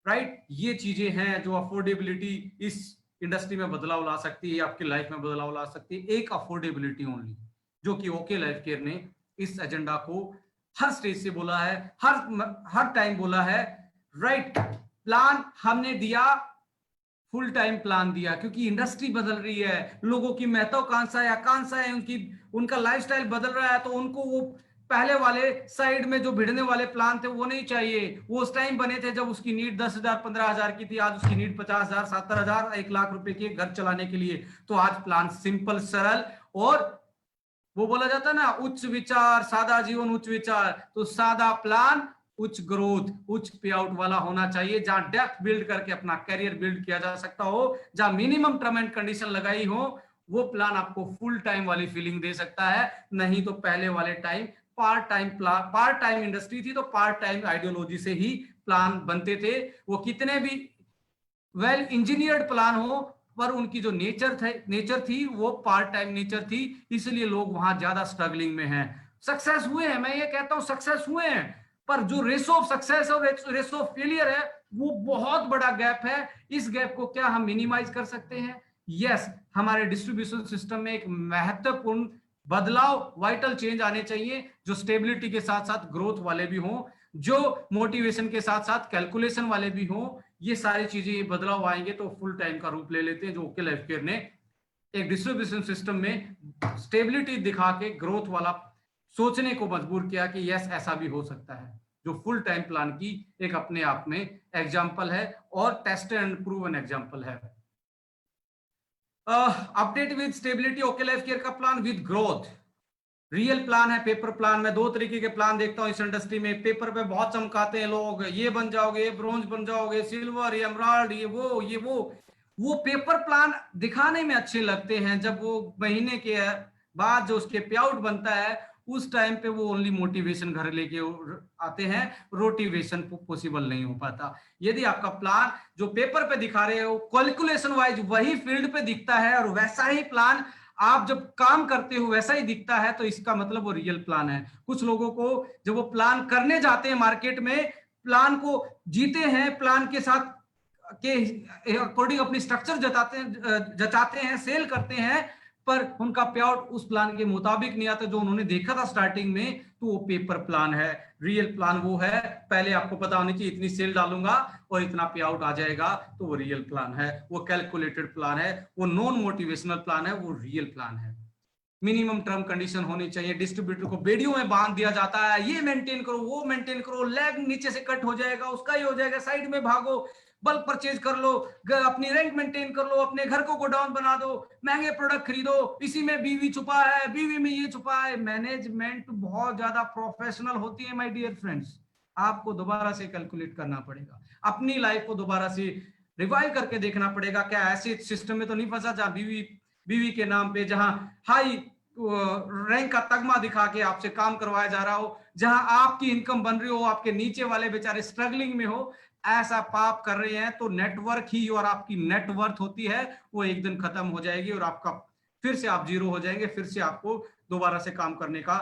राइट। ये चीजें हैं जो अफोर्डेबिलिटी इस इंडस्ट्री में बदलाव ला सकती है, आपकी लाइफ में बदलाव ला सकती है। एक अफोर्डेबिलिटी ओनली, जो कि ओके लाइफ केयर ने इस एजेंडा को हर स्टेज से बोला है, हर टाइम बोला है, राइट। प्लान हमने दिया, फुल टाइम प्लान दिया, क्योंकि इंडस्ट्री बदल रही है, लोगों की महत्वाकांक्षा आकांक्षा है, उनका लाइफस्टाइल बदल रहा है, तो उनको वो पहले वाले साइड में जो भिड़ने वाले प्लान थे वो नहीं चाहिए। वो उस टाइम बने थे जब उसकी नीड 10,000 15,000 की थी, आज उसकी नीड 50,000 70,000 1 लाख रुपए की घर चलाने के लिए। तो आज प्लान सिंपल सरल, और वो बोला जाता है ना, उच्च विचार सादा जीवन उच्च विचार, तो सादा प्लान उच्च ग्रोथ उच्च पे आउट वाला होना चाहिए, जहां डेप्थ बिल्ड करके अपना करियर बिल्ड किया जा सकता हो, जहां मिनिमम टर्म एंड कंडीशन लगाई हो। वो प्लान आपको फुल टाइम वाली फीलिंग दे सकता है। नहीं तो पहले वाले टाइम पार्ट टाइम इंडस्ट्री थी, तो पार्ट टाइम आइडियोलॉजी से ही प्लान बनते थे। वो कितने भी वेल इंजीनियर्ड प्लान हो, पर उनकी जो नेचर थी वो पार्ट टाइम नेचर थी, इसलिए लोग वहां ज्यादा स्ट्रगलिंग में हैं। सक्सेस हुए हैं, मैं ये कहता हूं सक्सेस हुए हैं, पर जो रेशो ऑफ सक्सेस और रेशो ऑफ फेलियर है वो बहुत बड़ा गैप है। इस गैप को क्या हम मिनिमाइज कर सकते हैं? यस, हमारे डिस्ट्रीब्यूशन सिस्टम में एक महत्वपूर्ण बदलाव, वाइटल चेंज आने चाहिए, जो स्टेबिलिटी के साथ साथ ग्रोथ वाले भी हों, जो मोटिवेशन के साथ साथ कैलकुलेशन वाले भी हों। ये सारी चीजें, ये बदलाव आएंगे तो फुल टाइम का रूप ले लेते हैं, जो ओके लाइफ केयर ने एक डिस्ट्रीब्यूशन सिस्टम में स्टेबिलिटी दिखा के ग्रोथ वाला सोचने को मजबूर किया कि यस ऐसा भी हो सकता है, जो फुल टाइम प्लान की एक अपने आप में एग्जाम्पल है और टेस्टेड एंड प्रूवन एग्जाम्पल है। Update with stability okay life care का plan with growth, real plan है, पेपर प्लान। मैं 2 तरीके के प्लान देखता हूं इस इंडस्ट्री में। पेपर पे बहुत चमकाते हैं लोग, ये बन जाओगे, ये ब्रोंज बन जाओगे, सिल्वर, ये एमराल्ड, वो पेपर प्लान दिखाने में अच्छे लगते हैं। जब वो महीने के बाद जो उसके पे आउट बनता है, उस टाइम पे वो ओनली मोटिवेशन घर लेके आते हैं, रोटिवेशन पॉसिबल नहीं हो पाता। यदि आपका प्लान जो पेपर पे दिखा रहे हो कैलकुलेशन वाइज वही फील्ड पे दिखता है, और वैसा ही प्लान आप जब काम करते हो वैसा ही दिखता है, तो इसका मतलब वो रियल प्लान है। कुछ लोगों को जब वो प्लान करने जाते हैं मार्केट में, प्लान को जीते हैं, प्लान के साथ के अकॉर्डिंग अपनी स्ट्रक्चर जताते हैं, सेल करते हैं, पर उनका पे आउट उस प्लान के मुताबिक नहीं आता जो उन्होंने देखा था स्टार्टिंग में, तो वो पेपर प्लान है। रियल प्लान वो है, पहले आपको पता होनी चाहिए इतनी सेल डालूंगा और इतना पे आउट आ जाएगा, तो वो रियल प्लान है, वो कैलकुलेटेड प्लान है, वो नॉन मोटिवेशनल प्लान है, वो रियल प्लान है। मिनिमम टर्म कंडीशन होनी चाहिए। डिस्ट्रीब्यूटर को बेडियों में बांध दिया जाता है, ये मेंटेन करो, वो मेंटेन करो, लेग नीचे से कट हो जाएगा, उसका ही हो जाएगा, साइड में भागो, बल्क परचेज कर लो, अपनी रैंक मेंटेन कर लो, अपने घर को गोडाउन बना दो, महंगे प्रोडक्ट खरीदो, इसी में बीवी छुपा है, बीवी में ये छुपा है। मैनेजमेंट बहुत ज्यादा प्रोफेशनल होती है माय डियर फ्रेंड्स। आपको दोबारा से कैलकुलेट करना पड़ेगा, अपनी लाइफ को दोबारा से रिवाइव करके देखना पड़ेगा, क्या ऐसे सिस्टम में तो नहीं फंसा जहां बीवी के नाम पे, जहां हाई रैंक का तगमा दिखा के आपसे काम करवाया जा रहा हो, जहां आपकी इनकम बन रही हो, आपके नीचे वाले बेचारे स्ट्रगलिंग में हो। ऐसा पाप कर रहे हैं तो नेटवर्क ही और आपकी नेटवर्थ होती है वो एक दिन खत्म हो जाएगी, और आपका फिर से आप जीरो हो जाएंगे, फिर से आपको दोबारा से काम करने का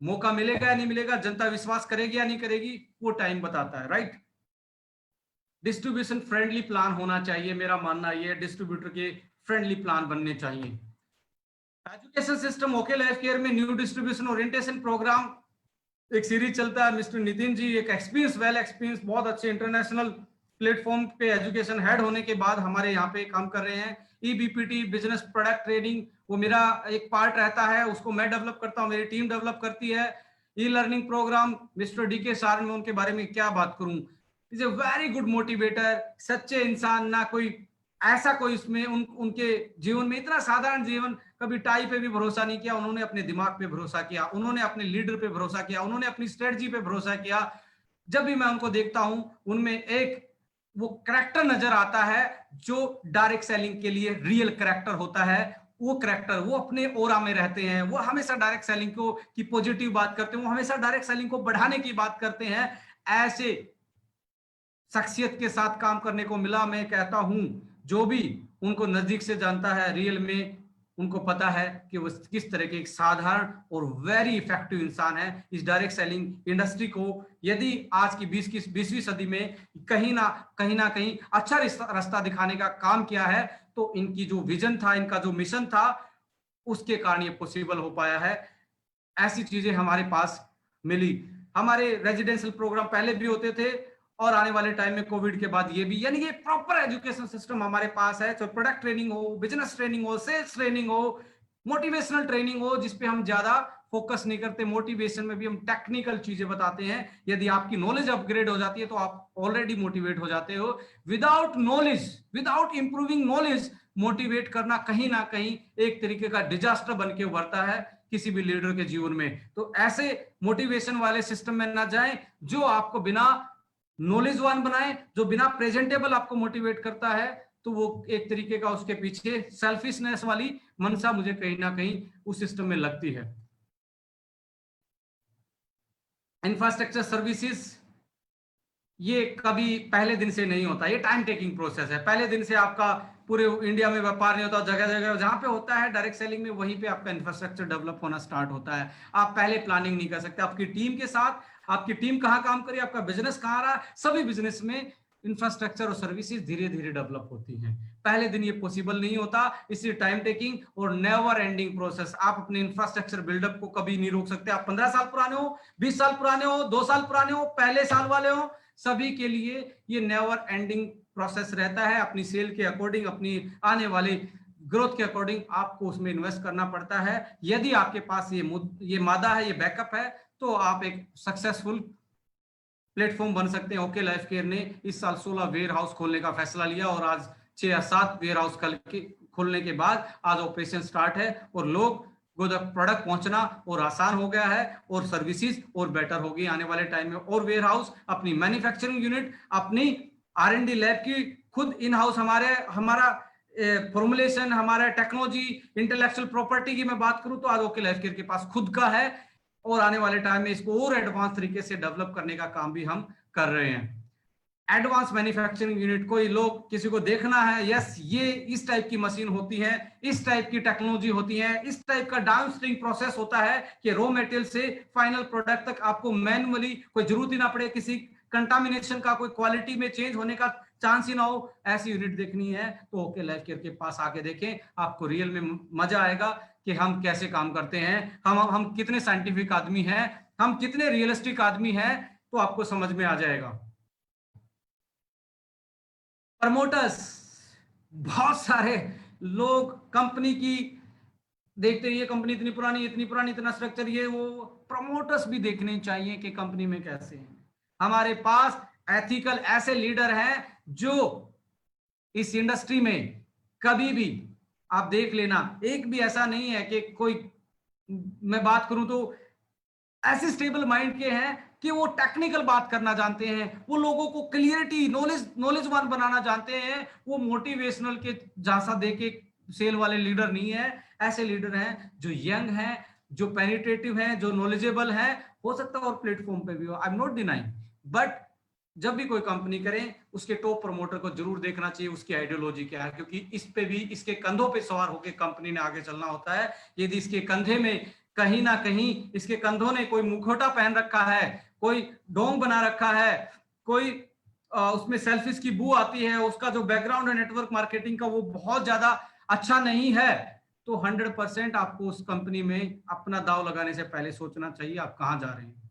मौका मिलेगा या नहीं मिलेगा, जनता विश्वास करेगी या नहीं करेगी, वो टाइम बताता है, राइट। डिस्ट्रीब्यूशन फ्रेंडली प्लान होना चाहिए, मेरा मानना ये, डिस्ट्रीब्यूटर के फ्रेंडली प्लान बनने चाहिए। Education system okay life care में न्यू डिस्ट्रीब्यूशन ओरिएंटेशन प्रोग्राम एक सीरीज चलता है। मिस्टर नितिन जी एक वेल एक्सपीरियंस, बहुत अच्छे इंटरनेशनल प्लेटफॉर्म पे एजुकेशन हेड होने के बाद हमारे यहाँ पे काम कर रहे हैं। EBPT, बिजनेस प्रोडक्ट ट्रेनिंग, वो मेरा एक पार्ट रहता है, उसको मैं डेवलप करता हूँ, मेरी टीम डेवलप करती है। E learning program mister DK sir, में उनके बारे में क्या बात करूं, is a very good motivator, सच्चे इंसान, ना कोई ऐसा कोई इसमें उनके जीवन में इतना साधारण जीवन, कभी टाई पे भी भरोसा नहीं किया, उन्होंने अपने दिमाग पे भरोसा किया, उन्होंने अपने लीडर पे भरोसा किया, उन्होंने अपनी स्ट्रेटजी पे भरोसा किया। जब भी मैं उनको देखता हूं, उनमें एक वो करैक्टर नजर आता है जो डायरेक्ट सेलिंग के लिए रियल करैक्टर होता है। वो करैक्टर, वो अपने ओरा में रहते हैं, वो हमेशा डायरेक्ट सेलिंग को की पॉजिटिव बात करते हैं, वो हमेशा डायरेक्ट सेलिंग को बढ़ाने की बात करते हैं। ऐसे शख्सियत के साथ काम करने को मिला। मैं कहता हूं, जो भी उनको नजदीक से जानता है, रियल में उनको पता है कि वो किस तरह के एक साधारण और वेरी इफेक्टिव इंसान है। इस डायरेक्ट सेलिंग इंडस्ट्री को यदि आज की 20वीं सदी में कहीं ना कहीं अच्छा रास्ता दिखाने का काम किया है, तो इनकी जो विजन था, इनका जो मिशन था, उसके कारण ये पॉसिबल हो पाया है। ऐसी चीजें हमारे पास मिली। हमारे रेजिडेंशियल प्रोग्राम पहले भी होते थे, और आने वाले टाइम में कोविड के बाद ये भी, यानी कि प्रॉपर एजुकेशन सिस्टम हमारे पास है। तो प्रोडक्ट ट्रेनिंग हो, बिजनेस ट्रेनिंग हो, सेल्स ट्रेनिंग हो, मोटिवेशनल ट्रेनिंग हो, जिसपे हम ज्यादा फोकस नहीं करते, मोटिवेशन में भी हम टेक्निकल चीजें बताते हैं। यदि आपकी नॉलेज अपग्रेड हो जाती है तो आप ऑलरेडी मोटिवेट हो जाते हो। Without knowledge, without improving knowledge, motivate करना कहीं ना कहीं एक तरीके का डिजास्टर बन के उभरता है किसी भी लीडर के जीवन में। तो ऐसे मोटिवेशन वाले सिस्टम में ना जाएं जो आपको बिना नॉलेजवान बनाए, जो बिना प्रेजेंटेबल आपको मोटिवेट करता है। तो वो एक तरीके का उसके पीछे सेल्फिशनेस वाली मनसा मुझे कहीं ना कहीं उस सिस्टम में लगती है। इंफ्रास्ट्रक्चर सर्विसेज, ये कभी पहले दिन से नहीं होता, ये टाइम टेकिंग प्रोसेस है। पहले दिन से आपका पूरे इंडिया में व्यापार नहीं होता, जगह जगह जहां पे होता है डायरेक्ट सेलिंग में, वहीं पे आपका इंफ्रास्ट्रक्चर डेवलप होना स्टार्ट होता है। आप पहले प्लानिंग नहीं कर सकते आपकी टीम के साथ, आपकी टीम कहाँ काम करी, आपका बिजनेस कहाँ रहा। सभी बिजनेस में इंफ्रास्ट्रक्चर और सर्विसेज धीरे धीरे डेवलप होती हैं, पहले दिन ये पॉसिबल नहीं होता। इसलिए टाइम टेकिंग और नेवर एंडिंग प्रोसेस। आप अपने इंफ्रास्ट्रक्चर बिल्डअप को कभी नहीं रोक सकते। आप 15 साल पुराने हो, 20 साल पुराने हो, 2 साल पुराने हो, पहले साल वाले हो, सभी के लिए ये नेवर एंडिंग प्रोसेस रहता है। अपनी सेल के अकॉर्डिंग, अपनी आने वाली ग्रोथ के अकॉर्डिंग आपको उसमें इन्वेस्ट करना पड़ता है। यदि आपके पास ये मादा है, ये बैकअप है, तो आप एक सक्सेसफुल प्लेटफॉर्म बन सकते हैं। ओके लाइफ केयर ने इस साल 16 वेयर हाउस खोलने का फैसला लिया, और आज 6 या 7 वेयर हाउस खोलने के बाद आज ऑपरेशन स्टार्ट है, और लोग को प्रोडक्ट पहुंचना और आसान हो गया है, और सर्विसेज और बेटर होगी आने वाले टाइम में। और वेयर हाउस, अपनी मैन्युफैक्चरिंग यूनिट, अपनी R&D लैब की खुद इन हाउस, हमारा फॉर्मुलेशन, हमारा टेक्नोलॉजी, इंटेलेक्चुअल प्रॉपर्टी की मैं बात करूं तो आज ओके लाइफ केयर के पास खुद का है, और आने वाले टाइम में इसको और एडवांस तरीके से डेवलप करने का काम भी हम कर रहे हैं। एडवांस मैन्युफैक्चरिंग यूनिट, कोई लोग किसी को देखना है, यस ये इस टाइप की मशीन होती है, इस टाइप की टेक्नोलॉजी होती है, इस टाइप का डाउनस्ट्रीम प्रोसेस होता है कि रॉ मटेरियल से फाइनल प्रोडक्ट तक आपको मैनुअली कोई जरूरत ही ना पड़े, किसी कंटामिनेशन का, कोई क्वालिटी में चेंज होने का चांस ही ना हो। ऐसी यूनिट देखनी है तो ओके लाइफ केयर के पास आके देखें, आपको रियल में मजा आएगा कि हम कैसे काम करते हैं, हम कितने साइंटिफिक आदमी हैं, हम कितने रियलिस्टिक आदमी हैं, तो आपको समझ में आ जाएगा। प्रमोटर्स, बहुत सारे लोग कंपनी की देखते हैं, ये कंपनी इतनी पुरानी, इतना स्ट्रक्चर, ये वो। प्रमोटर्स भी देखने चाहिए कि कंपनी में कैसे हैं। हमारे पास एथिकल ऐसे लीडर हैं जो इस इंडस्ट्री में कभी भी, आप देख लेना, एक भी ऐसा नहीं है कि कोई, मैं बात करूं तो ऐसे स्टेबल माइंड के हैं कि वो टेक्निकल बात करना जानते हैं, वो लोगों को क्लियरिटी, नॉलेजवान बनाना जानते हैं। वो मोटिवेशनल के झांसा दे के सेल वाले लीडर नहीं है। ऐसे लीडर हैं जो यंग हैं, जो पेनिट्रेटिव हैं, जो नॉलेजेबल हैं। हो सकता है और प्लेटफॉर्म पे भी हो, I am not denying, but जब भी कोई कंपनी करें उसके टॉप प्रमोटर को जरूर देखना चाहिए, उसकी आइडियोलॉजी क्या है, क्योंकि इस पे भी, इसके कंधों पे सवार होकर कंपनी ने आगे चलना होता है। यदि इसके कंधे में कहीं ना कहीं, इसके कंधों ने कोई मुखौटा पहन रखा है, कोई डोंग बना रखा है, कोई उसमें सेल्फिश की बू आती है, उसका जो बैकग्राउंड है नेटवर्क मार्केटिंग का वो बहुत ज्यादा अच्छा नहीं है, तो 100% आपको उस कंपनी में अपना दाव लगाने से पहले सोचना चाहिए आप कहां जा रहे हैं।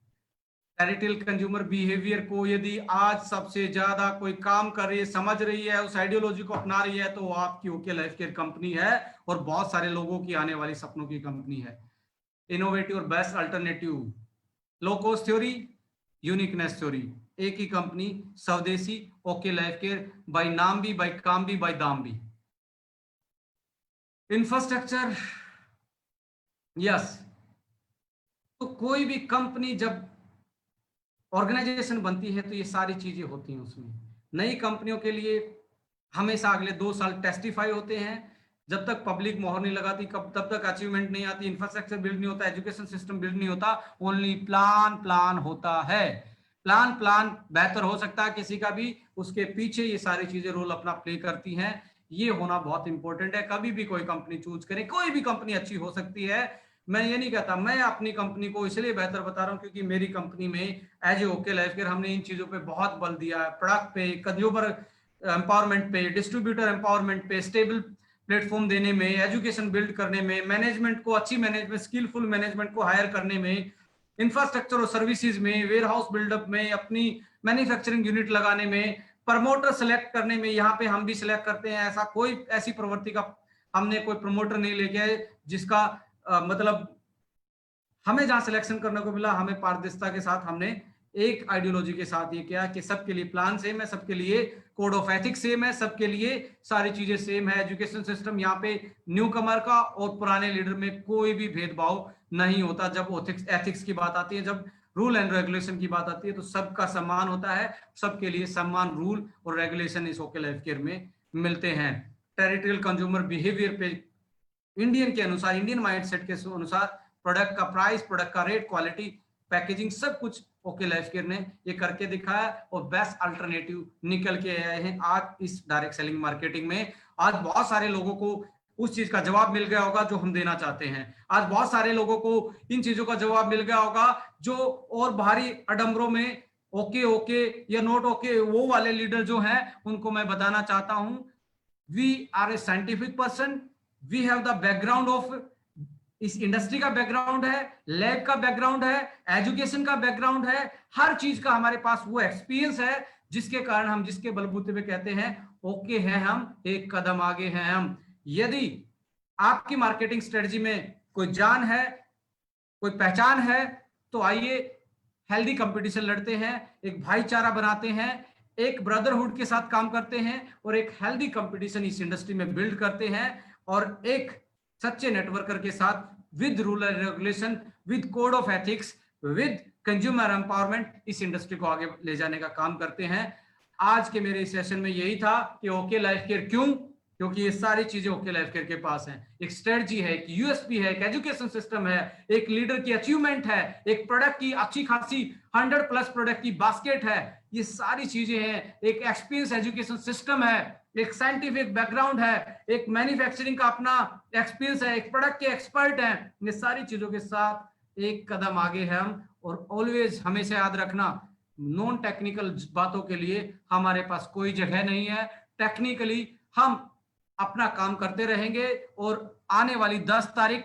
टेरिटोरियल कंज्यूमर बिहेवियर को यदि आज सबसे ज्यादा कोई काम कर रही है, समझ रही है, उस आइडियोलॉजी को अपना रही है, तो वो आपकी ओके लाइफ केयर कंपनी है और बहुत सारे लोगों की आने वाली सपनों की कंपनी है। इनोवेटिव और best alternative, low cost theory, uniqueness theory, एक ही कंपनी, स्वदेशी ओके लाइफ केयर, बाय नाम भी, बाय काम भी, बाय दाम भी। इंफ्रास्ट्रक्चर, यस, तो कोई भी कंपनी जब ऑर्गेनाइजेशन बनती है तो ये सारी चीजें होती हैं उसमें। नई कंपनियों के लिए हमेशा अगले 2 साल टेस्टिफाई होते हैं, जब तक पब्लिक मोहर नहीं लगाती तब तक अचीवमेंट नहीं आती, इंफ्रास्ट्रक्चर बिल्ड नहीं होता, एजुकेशन सिस्टम बिल्ड नहीं होता, ओनली प्लान प्लान होता है। प्लान प्लान बेहतर हो सकता है किसी का भी, उसके पीछे ये सारी चीजें रोल अपना प्ले करती हैं। ये होना बहुत इंपॉर्टेंट है। कभी भी कोई कंपनी चूज करें, कोई भी कंपनी अच्छी हो सकती है, मैं ये नहीं कहता, मैं अपनी कंपनी को इसलिए बेहतर बता रहा हूं क्योंकि मेरी कंपनी में as a OK life Care हमने इन चीजों पे बहुत बल दिया है, प्रोडक्ट पे, कंज्यूमर एम्पावरमेंट पे, डिस्ट्रीब्यूटर एम्पावरमेंट पे, स्टेबल प्लेटफॉर्म देने में, एजुकेशन बिल्ड करने में, मैनेजमेंट को अच्छी मैनेजमेंट, स्किलफुल मैनेजमेंट को हायर करने में, इंफ्रास्ट्रक्चर और सर्विसेज में, वेयर हाउस बिल्डअप में, अपनी मैन्युफैक्चरिंग यूनिट लगाने में, प्रमोटर सेलेक्ट करने में, यहाँ पे हम भी सिलेक्ट करते हैं। ऐसा कोई ऐसी प्रवृत्ति का हमने कोई प्रमोटर नहीं लेके आए जिसका मतलब हमें जहां सिलेक्शन करने को मिला, हमें पारदर्शिता के साथ हमने एक आइडियोलॉजी के साथ ये किया कि सबके लिए प्लान सेम है, सबके लिए कोड ऑफ एथिक्स सेम है, सबके लिए सारी चीजें सेम है। एजुकेशन सिस्टम यहाँ पे न्यू कमर का और पुराने लीडर में कोई भी भेदभाव नहीं होता। जब एथिक्स की बात आती है, जब रूल एंड रेगुलेशन की बात आती है, तो सबका सम्मान होता है, सबके लिए सम्मान, रूल और रेगुलेशन इस ओके लाइफ केयर में मिलते हैं। टेरिटोरियल कंज्यूमर बिहेवियर पे इंडियन के अनुसार, इंडियन माइंडसेट के अनुसार प्रोडक्ट का प्राइस, प्रोडक्ट का रेट, क्वालिटी, पैकेजिंग, सब कुछ ओके लाइफ केयर ने ये करके दिखाया और बेस्ट अल्टरनेटिव निकल के आए हैं आज इस डायरेक्ट सेलिंग मार्केटिंग में। आज बहुत सारे लोगों को उस चीज का जवाब मिल गया होगा जो हम देना चाहते हैं। आज बहुत सारे लोगों को इन चीजों का जवाब मिल गया होगा जो और भारी अडम्बरों में ओके ओके या नॉट ओके वो वाले लीडर जो हैं उनको मैं बताना चाहता हूं, we are a scientific person, we have the background of, इस इंडस्ट्री का बैकग्राउंड है, लैब का बैकग्राउंड है, एजुकेशन का बैकग्राउंड है, हर चीज का हमारे पास वो एक्सपीरियंस है जिसके कारण हम, जिसके बलबूते पे कहते हैं ओके हैं हम, एक कदम आगे हैं हम। यदि आपकी मार्केटिंग स्ट्रेटजी में कोई जान है, कोई पहचान है, तो आइए हेल्दी कंपटीशन लड़ते हैं, एक भाईचारा बनाते हैं, एक ब्रदरहुड के साथ काम करते हैं और एक हेल्दी कंपटीशन इस इंडस्ट्री में बिल्ड करते हैं और एक सच्चे नेटवर्कर के साथ with rule and regulation, with code of ethics, with consumer empowerment इस इंडस्ट्री को आगे ले जाने का काम करते हैं। आज के मेरे सेशन में यही था कि ओके लाइफ केयर क्यों, क्योंकि ये सारी चीजें ओके लाइफ केयर के पास हैं। एक स्ट्रेटजी है, एक यूएसपी है, एक एजुकेशन सिस्टम है, एक लीडर की अचीवमेंट है, एक प्रोडक्ट की अच्छी खासी 100+ प्रोडक्ट की बास्केट है, ये सारी चीजें हैं, एक एक्सपीरियंस एजुकेशन सिस्टम है, एक साइंटिफिक बैकग्राउंड है, एक मैन्युफैक्चरिंग का अपना एक्सपीरियंस है, एक प्रोडक्ट के एक्सपर्ट हैं। ये सारी चीजों के साथ एक कदम आगे हैं हम। और ऑलवेज हमेशा याद रखना, नॉन टेक्निकल बातों के लिए हमारे पास कोई जगह नहीं है। टेक्निकली हम अपना काम करते रहेंगे और आने वाली 10 तारीख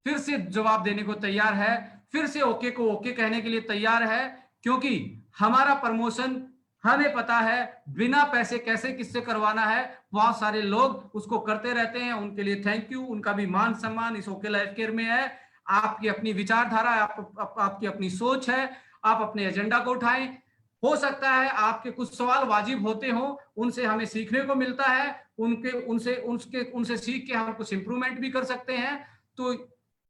फिर से जवाब देने को तैयार है, फिर से ओके को ओके कहने के लिए तैयार है, क्योंकि हमारा प्रमोशन हमें पता है बिना पैसे कैसे किससे करवाना है। बहुत सारे लोग उसको करते रहते हैं, उनके लिए थैंक यू, उनका भी मान सम्मान इस ओके लाइफ केयर में है। आपकी अपनी विचारधारा, आपकी अपनी सोच है, आप अपने एजेंडा को उठाएं। हो सकता है आपके कुछ सवाल वाजिब होते हो, उनसे हमें सीखने को मिलता है, उनसे सीख के हम कुछ इंप्रूवमेंट भी कर सकते हैं। तो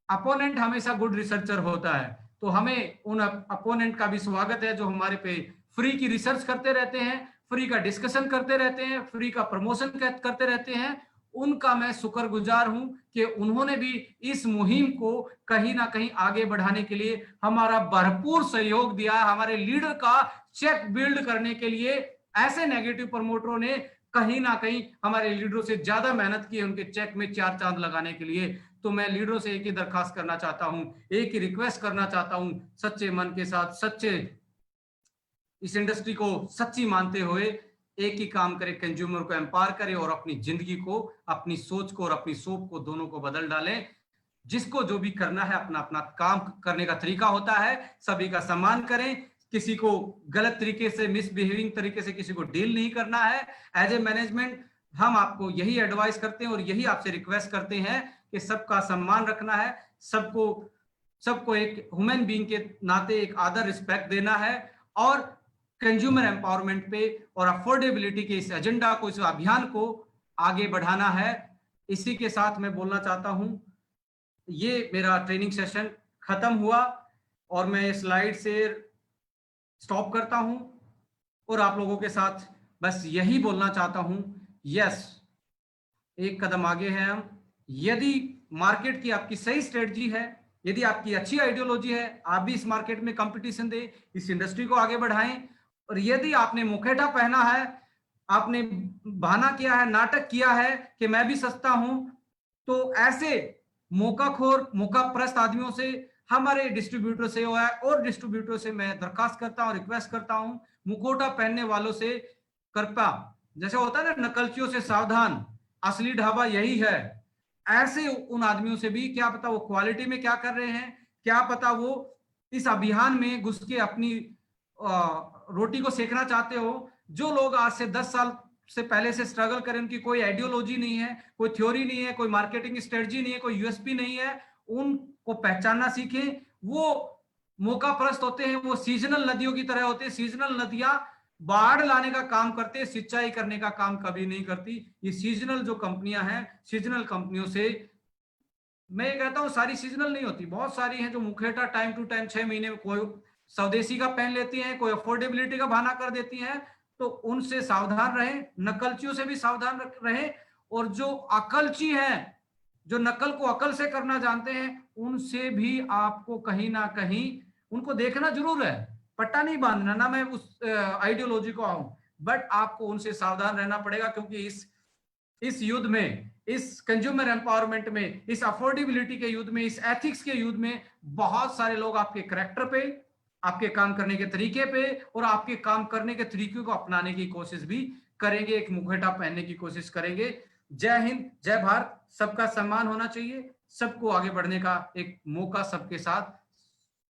अपोनेंट हमेशा गुड रिसर्चर होता है, तो हमें उन अपोनेंट का भी स्वागत है जो हमारे पे फ्री की रिसर्च करते रहते हैं, फ्री का डिस्कशन करते रहते हैं, फ्री का प्रमोशन करते रहते हैं। उनका मैं शुक्रगुजार हूं कि उन्होंने भी इस मुहिम को कहीं ना कहीं आगे बढ़ाने के लिए हमारा भरपूर सहयोग दिया। हमारे लीडर का चेक बिल्ड करने के लिए ऐसे नेगेटिव प्रमोटरों ने कहीं ना कहीं हमारे लीडरों से ज्यादा मेहनत की है उनके चेक में 4 चांद लगाने के लिए। तो मैं लीडरों से एक ही दरखास्त करना चाहता हूं, एक ही रिक्वेस्ट करना चाहता हूं, सच्चे मन के साथ, सच्चे इस इंडस्ट्री को सच्ची मानते हुए एक ही काम करे, कंज्यूमर को एम्पावर करे और अपनी जिंदगी को, अपनी सोच को और अपनी सोच को दोनों को बदल डालें। जिसको जो भी करना है, अपना अपना काम करने का तरीका होता है, सभी का सम्मान करें, किसी को गलत तरीके से, मिसबिहेविंग तरीके से किसी को डील नहीं करना है। एज ए मैनेजमेंट हम आपको यही एडवाइस करते हैं और यही आपसे रिक्वेस्ट करते हैं कि सबका सम्मान रखना है, सबको सबको एक ह्यूमन बीइंग के नाते एक आदर, रिस्पेक्ट देना है और कंज्यूमर एम्पावरमेंट पे और अफोर्डेबिलिटी के इस एजेंडा को, इस अभियान को आगे बढ़ाना है। इसी के साथ मैं बोलना चाहता हूं, ये मेरा ट्रेनिंग सेशन खत्म हुआ और मैं स्लाइड से स्टॉप करता हूं और आप लोगों के साथ बस यही बोलना चाहता हूं, यस, एक कदम आगे हैं हम। यदि मार्केट की आपकी सही स्ट्रेटजी है, यदि आपकी अच्छी आइडियोलॉजी है, आप भी इस मार्केट में कंपटीशन दे, इस इंडस्ट्री को आगे बढ़ाएं। और यदि आपने मुखौटा पहना है, आपने बहाना किया है, नाटक किया है कि मैं भी सस्ता हूं, तो ऐसे मौकाखोर, मौकाप्रस्त आदमियों से, हमारे डिस्ट्रीब्यूटर से और डिस्ट्रीब्यूटर से मैं दरखास्त करता हूं, रिक्वेस्ट करता हूं, मुखौटा पहनने वालों से कृपया, जैसे होता है ना, नकलचियों से सावधान, असली ढाबा यही है। ऐसे उन आदमियों से भी, क्या पता वो क्वालिटी में क्या कर रहे हैं, क्या पता वो इस अभियान में घुस के अपनी रोटी को सेकना चाहते हो। जो लोग आज से 10 साल से पहले से स्ट्रगल करें, उनकी कोई आइडियोलॉजी नहीं है, कोई थ्योरी नहीं है, कोई मार्केटिंग स्ट्रेटजी नहीं है, कोई यूएसपी नहीं है, उनको पहचानना सीखें। वो मौकाप्रस्त होते हैं, वो सीजनल नदियों की तरह होते हैं। सीजनल नदियां बाढ़ लाने का काम करते हैं, सिंचाई करने का काम कभी नहीं करती। ये सीजनल जो कंपनियां हैं, सीजनल कंपनियों से मैं ये कहता हूं, सारी सीजनल नहीं होती, बहुत सारी हैं जो मुखौटा टाइम टू टाइम 6 महीने में कोई स्वदेशी का पहन लेती हैं, कोई अफोर्डेबिलिटी का बहाना कर देती हैं। तो उनसे सावधान रहें, नकलचियों से भी सावधान रहें। और जो अकलची हैं, जो नकल को अकल से करना जानते हैं, उनसे भी आपको कहीं ना कहीं उनको देखना जरूर है, पट्टा नहीं बांधना, ना मैं उस आइडियोलॉजी को आऊं, बट आपको उनसे सावधान रहना पड़ेगा, क्योंकि इस युद्ध में, इस कंज्यूमर एम्पावरमेंट में, इस अफोर्डेबिलिटी के युद्ध में, इस एथिक्स के युद्ध में बहुत सारे लोग आपके करैक्टर पे, आपके काम करने के तरीके पे और आपके काम करने के तरीके को अपनाने की कोशिश भी करेंगे, एक मुखौटा पहनने की कोशिश करेंगे। जय हिंद, जय भारत। सबका सम्मान होना चाहिए, सबको आगे बढ़ने का एक मौका, सबके साथ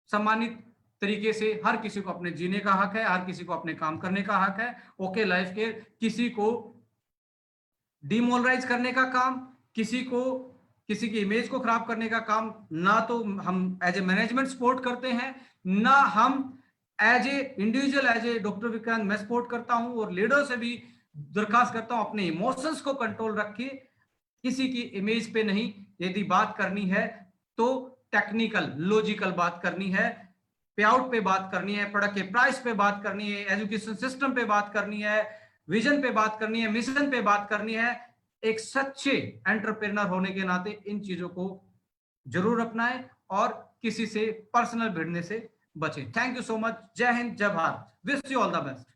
सम्मानित तरीके से हर किसी को अपने जीने का हक है, हर किसी को अपने काम करने का हक है। ओके लाइफ के किसी को डिमोरलाइज करने का काम, किसी को, किसी की इमेज को खराब करने का काम ना तो हम एज ए मैनेजमेंट सपोर्ट करते हैं, ना हम as a individual, as a doctor Vikrant मैं सपोर्ट करता हूं। और लीडर से भी दरखास्त करता हूं, अपने इमोशंस को कंट्रोल रखिए, किसी की इमेज पे नहीं। यदि बात करनी है तो टेक्निकल, लॉजिकल बात करनी है, पे आउट पे बात करनी है, प्रोडक्ट के प्राइस पे बात करनी है, एजुकेशन सिस्टम पे बात करनी है, विजन पे बात करनी है, मिशन पे बात करनी है। एक सच्चे एंटरप्रेन्योर होने के नाते इन चीजों को जरूर अपनाएं और किसी से पर्सनल भिड़ने से बचें। Thank you so much. जय हिंद, जय Bharat. Wish you all the best.